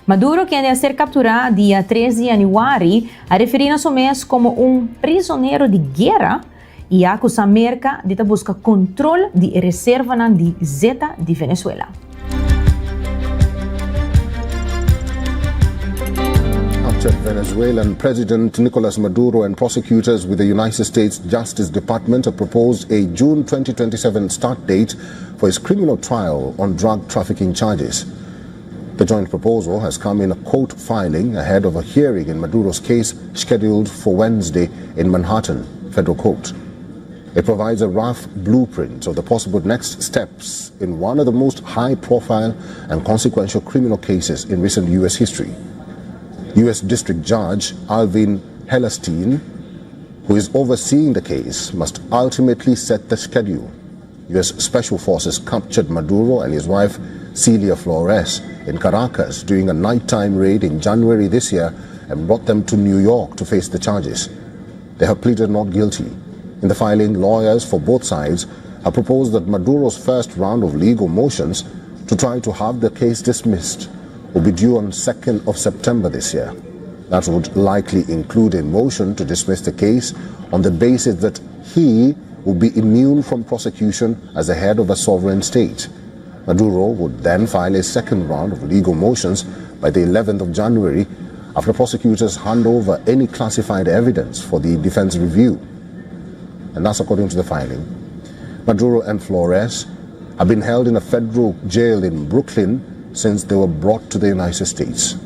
Maduro, que ia ser capturado dia 13 de janeiro, a referir a seu mês como prisioneiro de guerra e acusa a América de buscar controle de reserva de zeta de Venezuela. arrested Venezuelan President Nicolas Maduro and prosecutors with the United States Justice Department have proposed a June 2027 start date for his criminal trial on drug trafficking charges. The joint proposal has come in a court filing ahead of a hearing in Maduro's case scheduled for Wednesday in Manhattan Federal Court. It provides a rough blueprint of the possible next steps in one of the most high-profile and consequential criminal cases in recent U.S. history. U.S. District Judge Alvin Hellerstein, who is overseeing the case, must ultimately set the schedule. U.S. Special Forces captured Maduro and his wife Celia Flores in Caracas during a nighttime raid in January this year and brought them to New York to face the charges. They have pleaded not guilty. In the filing, lawyers for both sides have proposed that Maduro's first round of legal motions to try to have the case dismissed will be due on 2nd of September this year. That would likely include a motion to dismiss the case on the basis that he will be immune from prosecution as the head of a sovereign state. Maduro would then file a second round of legal motions by the 11th of January after prosecutors hand over any classified evidence for the defense review. And that's according to the filing. Maduro and Flores have been held in a federal jail in Brooklyn since they were brought to the United States.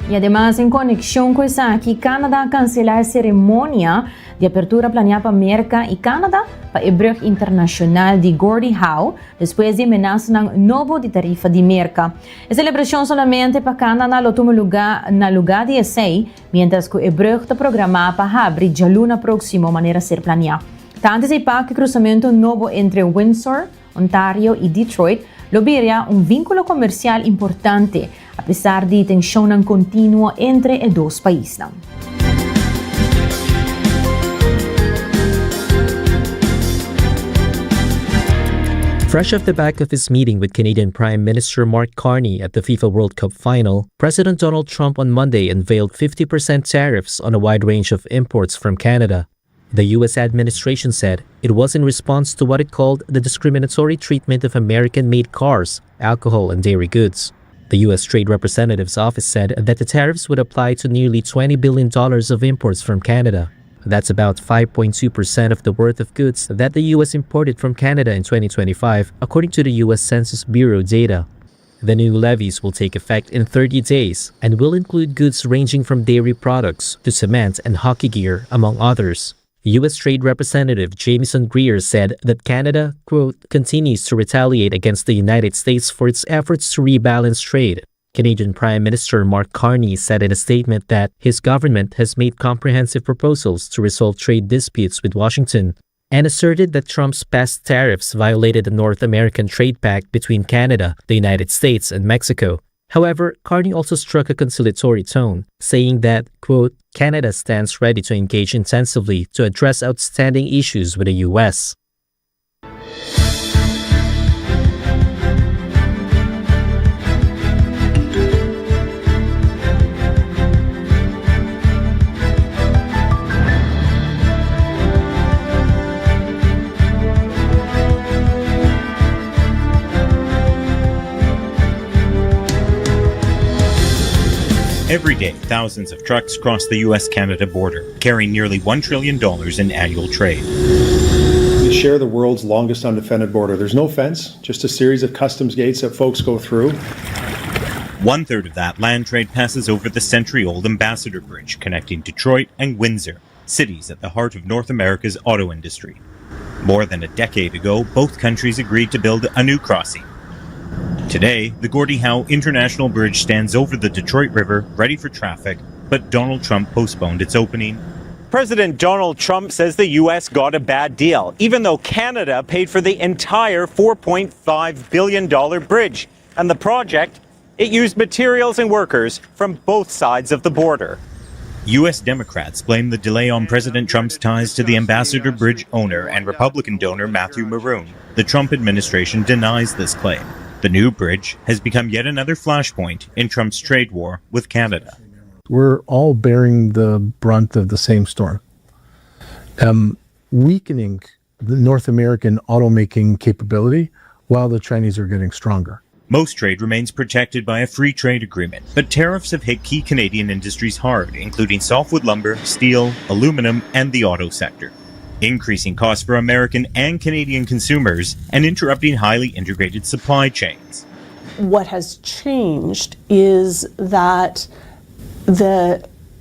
Y además, en conexión con esa, aquí Canadá cancelar ceremonia de apertura planeada para América y Canadá para el brug internacional de Gordie Howe después de amenaza ng novo de tarifa de América. La celebración solamente para Canadá lo toma lugar na lugar de ese, mientras que el brug está programado para abrir ya luna próximo manera ser planeada. Tanto se para que cruzamiento novo entre Windsor, Ontario y Detroit lo vería un vínculo comercial importante, a pesar de tensión continua entre los dos países. Fresh off the back of his meeting with Canadian Prime Minister Mark Carney at the FIFA World Cup final, President Donald Trump on Monday unveiled 50% tariffs on a wide range of imports from Canada. The U.S. administration said it was in response to what it called the discriminatory treatment of American-made cars, alcohol, and dairy goods. The U.S. Trade Representative's office said that the tariffs would apply to nearly $20 billion of imports from Canada. That's about 5.2% of the worth of goods that the U.S. imported from Canada in 2025, according to the U.S. Census Bureau data. The new levies will take effect in 30 days and will include goods ranging from dairy products to cement and hockey gear, among others. U.S. Trade Representative Jamieson Greer said that Canada, quote, continues to retaliate against the United States for its efforts to rebalance trade. Canadian Prime Minister Mark Carney said in a statement that his government has made comprehensive proposals to resolve trade disputes with Washington and asserted that Trump's past tariffs violated the North American Trade Pact between Canada, the United States, and Mexico. However, Carney also struck a conciliatory tone, saying that, quote, Canada stands ready to engage intensively to address outstanding issues with the U.S. Every day, thousands of trucks cross the U.S.-Canada border, carrying nearly $1 trillion in annual trade. We share the world's longest undefended border. There's no fence, just a series of customs gates that folks go through. 1/3 of that land trade passes over the century-old Ambassador Bridge, connecting Detroit and Windsor, cities at the heart of North America's auto industry. More than a decade ago, both countries agreed to build a new crossing. Today, the Gordie Howe International Bridge stands over the Detroit River, ready for traffic, but Donald Trump postponed its opening. President Donald Trump says the U.S. got a bad deal, even though Canada paid for the entire $4.5 billion bridge. And the project, it used materials and workers from both sides of the border. U.S. Democrats blame the delay on President Trump's ties to the Ambassador Bridge owner and Republican donor Matthew Maroon. The Trump administration denies this claim. The new bridge has become yet another flashpoint in Trump's trade war with Canada. We're all bearing the brunt of the same storm. Weakening the North American automaking capability while the Chinese are getting stronger. Most trade remains protected by a free trade agreement, but tariffs have hit key Canadian industries hard, including softwood lumber, steel, aluminum, and the auto sector, increasing costs for American and Canadian consumers and interrupting highly integrated supply chains. What has changed is that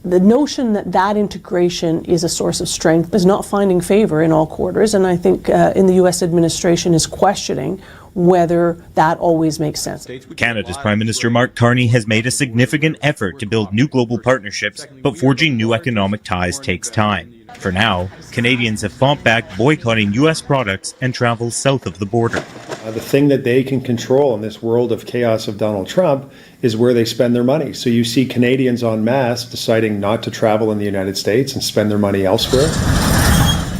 the notion that integration is a source of strength is not finding favor in all quarters, and I think in the U.S. administration is questioning whether that always makes sense. Canada's Prime Minister Mark Carney has made a significant effort to build new global partnerships, but forging new economic ties takes time. For now, Canadians have fought back boycotting U.S. products and travel south of the border. The thing that they can control in this world of chaos of Donald Trump is where they spend their money. So you see Canadians en masse deciding not to travel in the United States and spend their money elsewhere.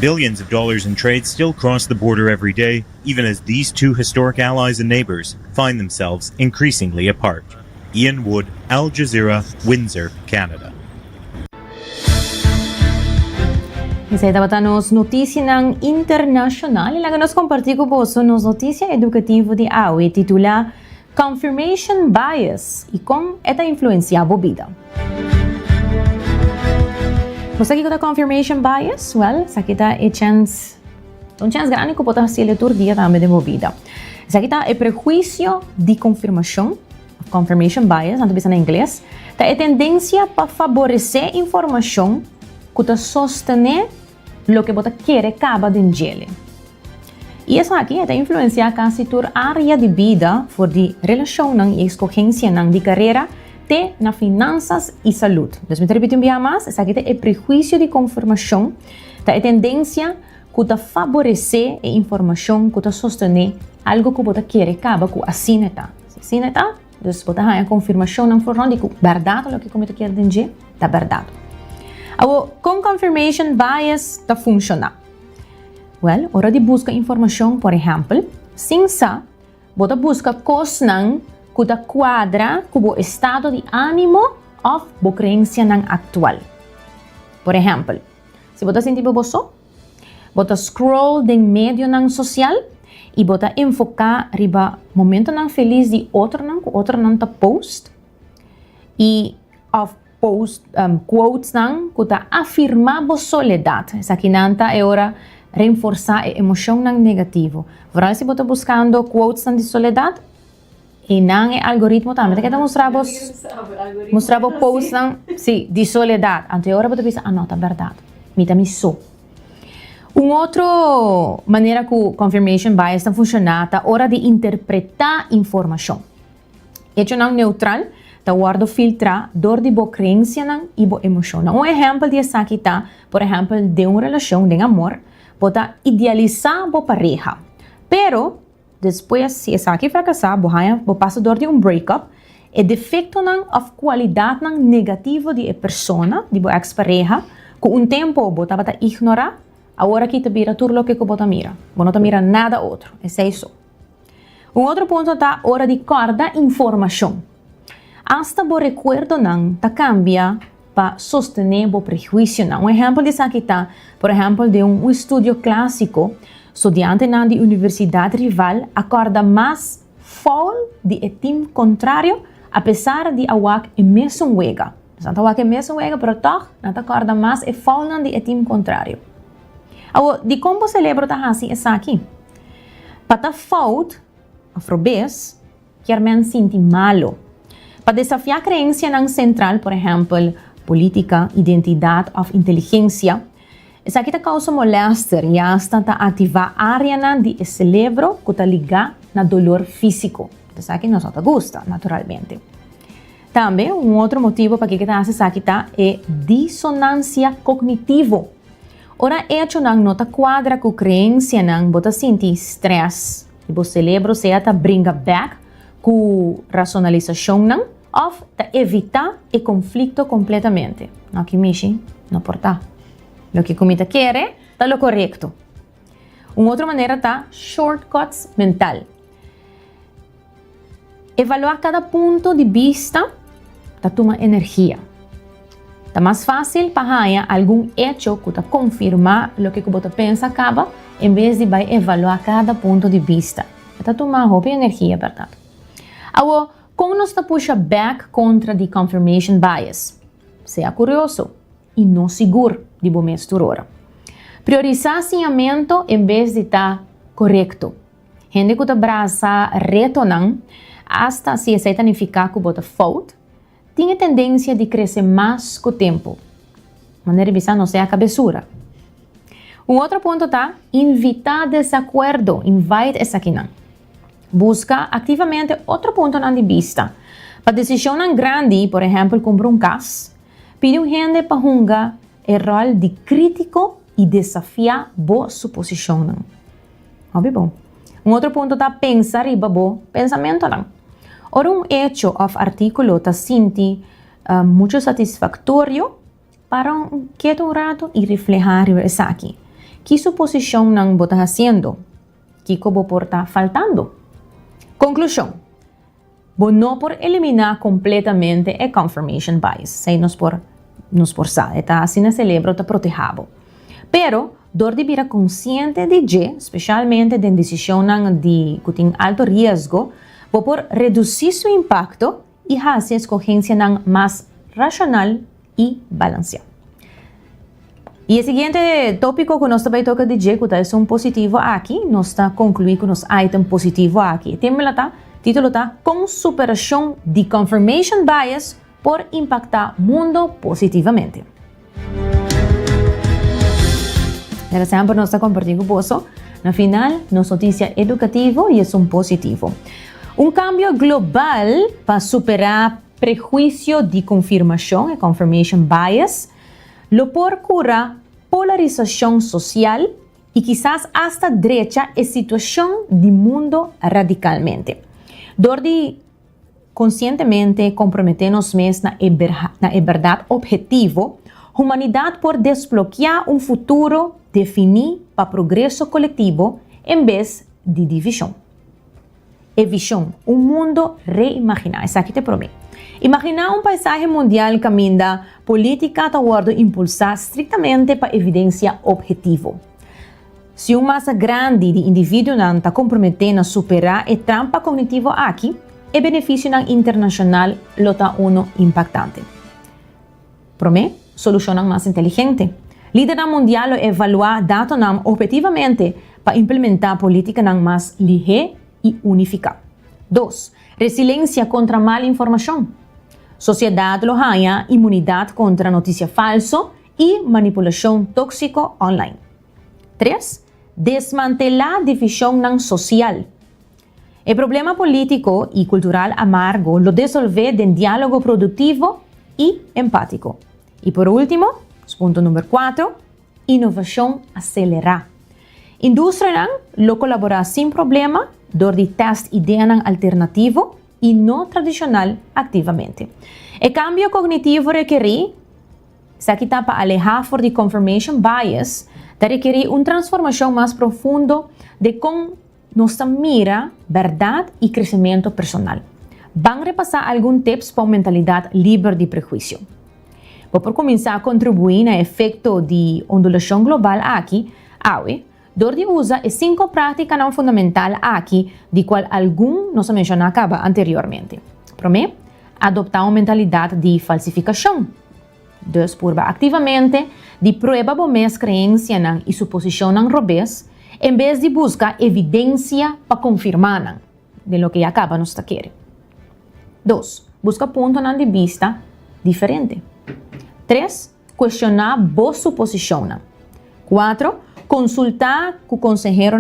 Billions of dollars in trade still cross the border every day, even as these two historic allies and neighbors find themselves increasingly apart. Ian Wood, Al Jazeera, Windsor, Canada. Isa ita nos notícia ng internacional e nos compartir com você nos notícia educativa de AUE titula Confirmation Bias e como esta influencia a vida. Você que está confirmation bias? Well, sa kita e chance grande que pode ser leitura dia também de vida. Sa kita e prejuízo de confirmação, confirmation bias, antes bisa na inglês, ta é tendência para favorecer informação que ta sostener lo que você quer acaba de entender. E isso aqui é influenciar quase toda área de vida por de relação e escolhência de carreira te na finanças e saúde. Então, me repito um pouco mais, essa aqui é prejuízo de confirmação, é tendência que ta favorecer a informação que ta sostener algo que você quer acaba com assim está. Assim está, então você tem a confirmação não for de que verdade o que você quer dizer, é verdade. Agora, com confirmation bias ta funciona. Well, hora de buscar informação, por exemplo, sem sa, você busca coisas que ta quadra com o estado de ânimo ou a crença atual. Por exemplo, se você sente boboso, você scroll de medio social e você enfocar riba momento feliz de outro ta post e of post quotes que ta afirma a soledade. Essa aqui é hora reforçar a emoção negativa. Vooral se você buscando quotes de soledade e não é algoritmo também. Kita mostrava posts de soledade. Então agora você pensa, não, tá verdade. Me também sou. Uma outra maneira que o confirmation bias está funcionando é a hora de interpretar informação. Isso não é neutral, tá guardo filtrar dor de boa crença e boa emoção. Um exemplo disso aqui tá, por exemplo, de uma relação de amor, pode idealizar a pareja. Pero depois, se essa aqui fracassar, você passa dor de breakup, e defeito of qualidade negativa de pessoa, de boa ex-pareja, com tempo você vai ignorar, agora que te vira tudo o que você mira. Você não mira nada outro, é isso. Outro ponto é a hora de guardar informação. Hasta o recuerdo ta cambia para sostener o prejuízo. Exemplo disso aqui está, por exemplo, de estudo clássico, estudiante de universidade rival acorda mais foul de time contrário, apesar de awak e mesmo wega. Portanto, awak e mesmo wega, pero toch, não acorda mais e foul de time contrário. Agora, de como celebro tá assim essa aqui? Para foul, afrobês, quer men sentir malo. Para desafiar a crença central, por exemplo, política, identidade ou inteligência, essa aqui causa molestar e hasta ativar a área de cérebro que está ligada na dolor físico. Essa aqui não só gosta, naturalmente. Também, outro motivo para que essa aqui é dissonância cognitiva. Ora, hecho não está quadra com crença, não bota sentir stress. E o cérebro se ata brinca back com racionalização, não, ou evitar o conflito completamente. Não que mishi, não porta. O que comita quer está lo correto. Uma outra maneira está shortcuts mental. Evaluar cada ponto de vista está toma energia. Está más fácil para haya algún hecho que te confirma lo que você pensa acaba, en vez de evaluar cada punto de vista. Está tomando roupa e energia, verdade? Agora, como nos está puxa back contra the confirmation bias? Seja curioso e não seguro de bom misturora. Priorizar alinhamento em vez de estar correto. Gente que abraça retornar hasta se aceita ficar com bota fault, tem a tendência de crescer mais com o tempo. Maneira de não ser a cabeçura. Outro ponto tá invitar desacordo, invite essa aqui não. Busca ativamente outro ponto de vista. Para decisão grande, por exemplo, comprar caso, pede gente para jungar o rol de crítico e desafiar boa suposição não. Óbvio bom. Outro ponto tá pensar e babo pensamento não. Ora hecho of artículo está sinti muito satisfatório para quieto rato e reflejar isso aqui. Que suposição não está fazendo? Que como está faltando? Conclusão. Não por eliminar completamente a confirmation bias, sem nos forçar, está assim a celebra está protegido. Pero, dor de vir consciente de que, especialmente de decisão que tem alto risco, por reduzir seu impacto e fazer a escolha mais racional e balanceada. E o seguinte tópico que nós também toca de que é um positivo aqui, nós está concluir com os item positivo aqui. Título está com superação de confirmation bias por impactar mundo positivamente. Era sempre nós está compartilhando com você. No final, nossa notícia educativa e é um positivo. Cambio global para superar prejuízo de confirmação, confirmation bias, lo procura polarização social e quizás hasta derecha a situação de mundo radicalmente. Dor de conscientemente comprometernos mesmo na verdade objetivo, humanidade por desbloquear futuro definir para progresso coletivo em vez de divisão. E visão, mundo reimaginar. Isso aqui te prometo. Imaginar paisaje mundial caminha política toward impulsar estritamente para evidência objetivo. Se massa grande de indivíduos não está comprometendo a superar a trampa cognitiva aqui, o benefício internacional lota impactante. Prometo, solução mais inteligente. Líder mundial evaluar dados objetivamente para implementar política mais ligeira e unificar. 2. Resiliência contra mal informação. Sociedade ganha imunidade contra notícia falsa e manipulação tóxica online. 3. Desmantelar divisão social. O problema político e cultural amargo lo resolver em diálogo produtivo e empático. E por último, ponto número 4, inovação acelerar. Indústria lo colaborar sem problema, dor de teste ideia alternativo e não tradicional ativamente. O cambio cognitivo requer, se aqui está para alejar for the confirmation bias, requer transformação mais profunda de como nossa mira, verdade e crescimento personal. Vamos repassar alguns tips para uma mentalidade livre de prejuízo. Por começar a contribuir no efeito de ondulação global aqui, dor de usa 5 práticas fundamentais aqui, de qual algum nos mencionava anteriormente. Primeiro, adoptar uma mentalidade de falsificação. 2, purba ativamente de prueba bomes crença e suposição robês, em vez de buscar evidência para confirmar de lo que acaba nos querer. 2, busca ponto de vista diferente. 3, questionar boa suposição. 4, consultar com o conselheiro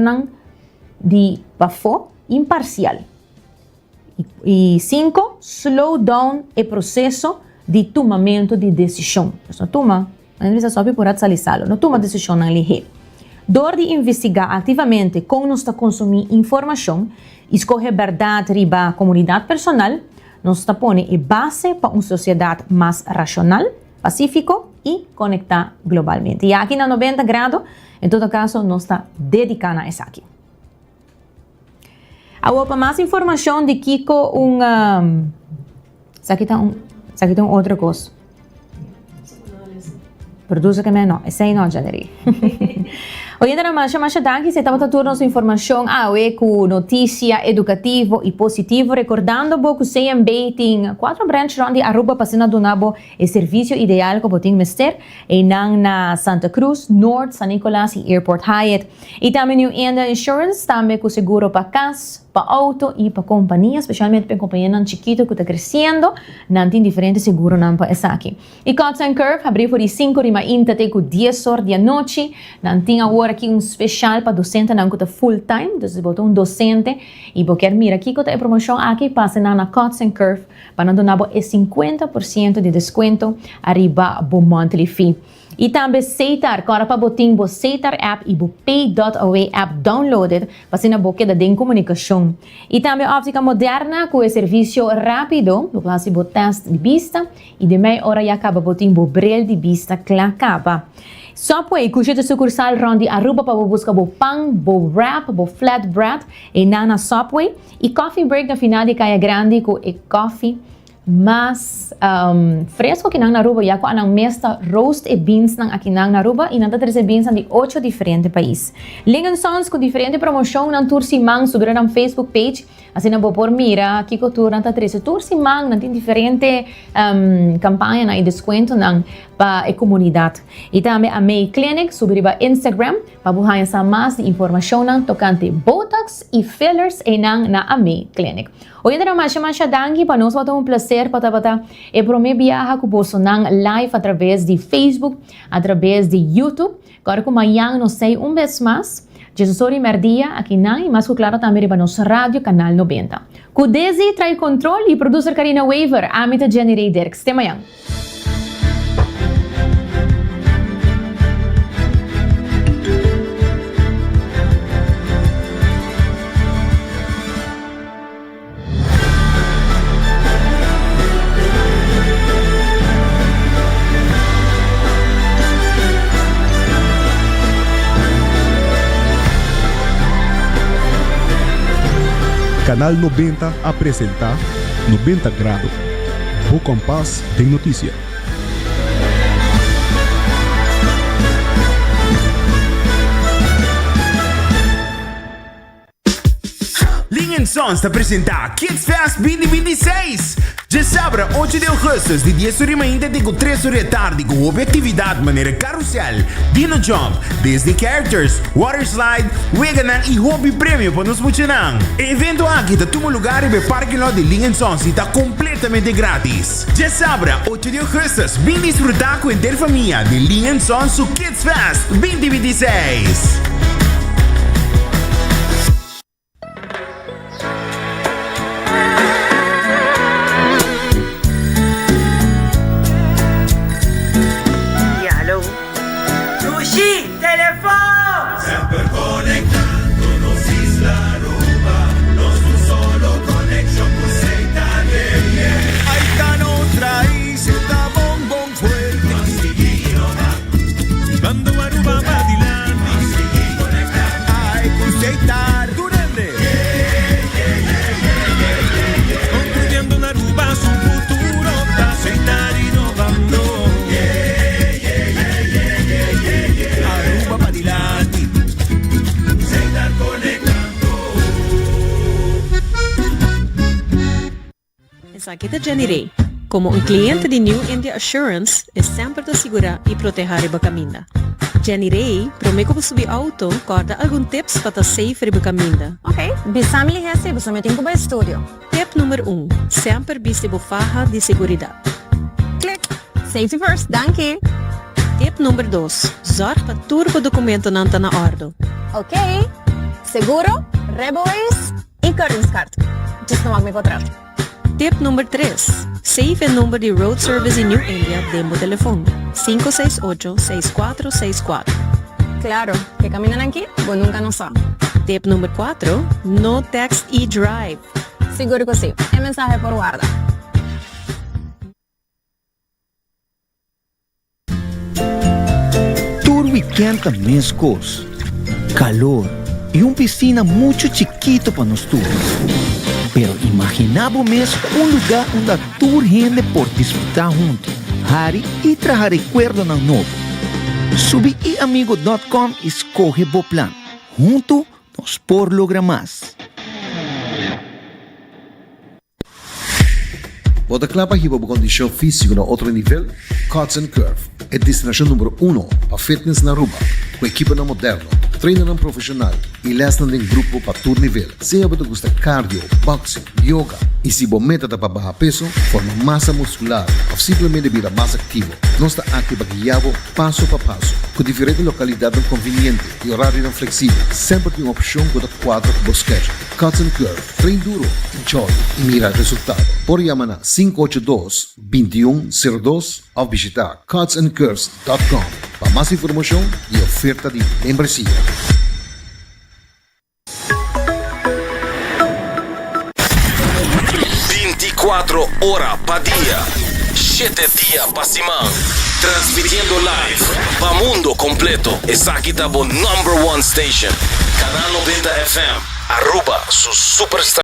de bafo imparcial. E 5, slow down o processo de tomamento de decisão. Não toma, a gente só por atualizá-lo, não toma decisão ligeira. Dor de investigar ativamente como nos está consumir informação, escolher verdade riba a comunidade personal, nos está pondo a base para uma sociedade mais racional, pacífico e conectar globalmente. E aqui na 90 graus, em todo caso, nós está dedicando a isso aqui. Agora, para mais informação de Kiko, aqui está outra coisa. Producer kami, no? Essa no, January. Oyente naman siya daqui, sa tamat turno sa informasyon ku notícia edukativo e positivo, recordando bo ku CMB ting 4 branch rondi Aruba pasina donabo e servicio ideal ko boting mister e nang na Santa Cruz, North, San Nicolas e Airport Hyatt. E tami New England Insurance, tami ku seguro pa kas, pa auto e pa companhia, especialmente pa companhia ng chiquito que está crescendo, nantin diferente seguro nan pa esaki. E Cox and Curve, abri por 5 rima intate ku 10 horas de noche, nantin agora aqui special para docente não custa full time, então botou docente e qualquer mira aqui custa a promoção aqui passa na Cox and Curve para não dar 50% de desconto arriba bo monthly fee. E também Seitar, agora para botin bo Seitar app e bo Pay.away app downloaded para ser na boca da den comunicação. E também óptica moderna com o serviço rápido, do classe bo test de vista e de meia hora já acaba botin bo brel de vista clacaba. Subway, cuja de sucursal rondi Aruba para buscar bo pang, bo wrap, bo flatbread e na Subway. E coffee break na final de Caia Grande com e coffee mas fresco que nang Aruba ya ko anang mesta roast e beans nang akinang Aruba e nanta 13 beans de 8 diferentes países. Lingon Sons com diferente promoção nang tour simang sobre nang Facebook page assim na bo por mira kiko tour nanta 13 tour simang nang diferente campanha na e desconto nang pa e comunidade. E também a May Clinic sobre ba Instagram para buhayan sa mas de informação nang tocante Botox e fillers e nang na a May Clinic. Hoy na naman siya dangi para nós um prazer para e prome viaja com Bolsonaro live através de Facebook, através de YouTube. Agora com amanhã não sei vez mais. Jesus Merdia aqui na e mais claro também para nossa rádio canal 90. Com Desi trai controle e producer Karina Waver, amita Jenny Derks. Até amanhã. Canal 90 apresenta 90 Grados, o compás de notícia. Lingon Sons te apresenta Kids Fest 2026. Já sábado, 8 de agosto, de 10 horas ainda até 3 horas da tarde, com atividade maneira carrossel, dino jump, Disney characters, water slide, weganang e hobby prêmio para nos funcionar. O evento aqui está todo lugar e o parque lot de Lingon Sons está completamente grátis. Já sábado, 8 de agosto, vem desfrutar com a interfamília de Lingon Sons Kids Fest 2026. Aqui é Jenny Ray. Como um cliente de New India Assurance, é sempre de segurar e proteger a caminho. Jenny Ray, promete que subir auto, corta alguns tips para safe a caminho. Ok, bisami li hesi, bisami tempo para estúdio. Tip número 1, sempre viste faja de segurança. Click, safety first, danke. Tip número 2, zorg para turbo documento não está na ordem. Ok, seguro, rebois e currenskart. Just não me encontrar. Tip número 3. Save o número de Road Service em New India dentro do telefone. 568-6464. Claro, que caminham aqui, você nunca não sabe. Tip número 4. No text e drive. Seguro que sim. É mensagem por guarda. Todo weekend também escos. Calor e piscina muito chiquito para nós todos. Pero imaginamos lugar onde toda gente pode desfrutar junto, hari e trazer recuerdo ng novo. Subi iamigo.com e escoge o plan. Junto, nos por lograr más. Bota clapa hiba bu kondisyon físico na outro nível? Cuts and Curve é destinação número 1 para fitness na Aruba. Com equipa na moderno, treina na profissional e lesta em grupo para todo nível. Se você gosta cardio, boxing, yoga e se você meta para baixar peso, forma massa muscular ou simplesmente vira mais ativo, nós está aqui para guiar passo a passo, com diferentes localidades convenientes e horário flexível. Sempre tem uma opção com quadro para o schedule. Cuts and Curve, treino duro, enjoy e mira resultado. Por chamar 582-2102 ou visitar cutsandcurves.com para mais informação e oferta de membresia. Hora pa dia, 7 dias pa semana, transmitiendo live pa mundo completo. Esa aqui tá bo #1 station, Canal 90 FM, Aruba, su superstar.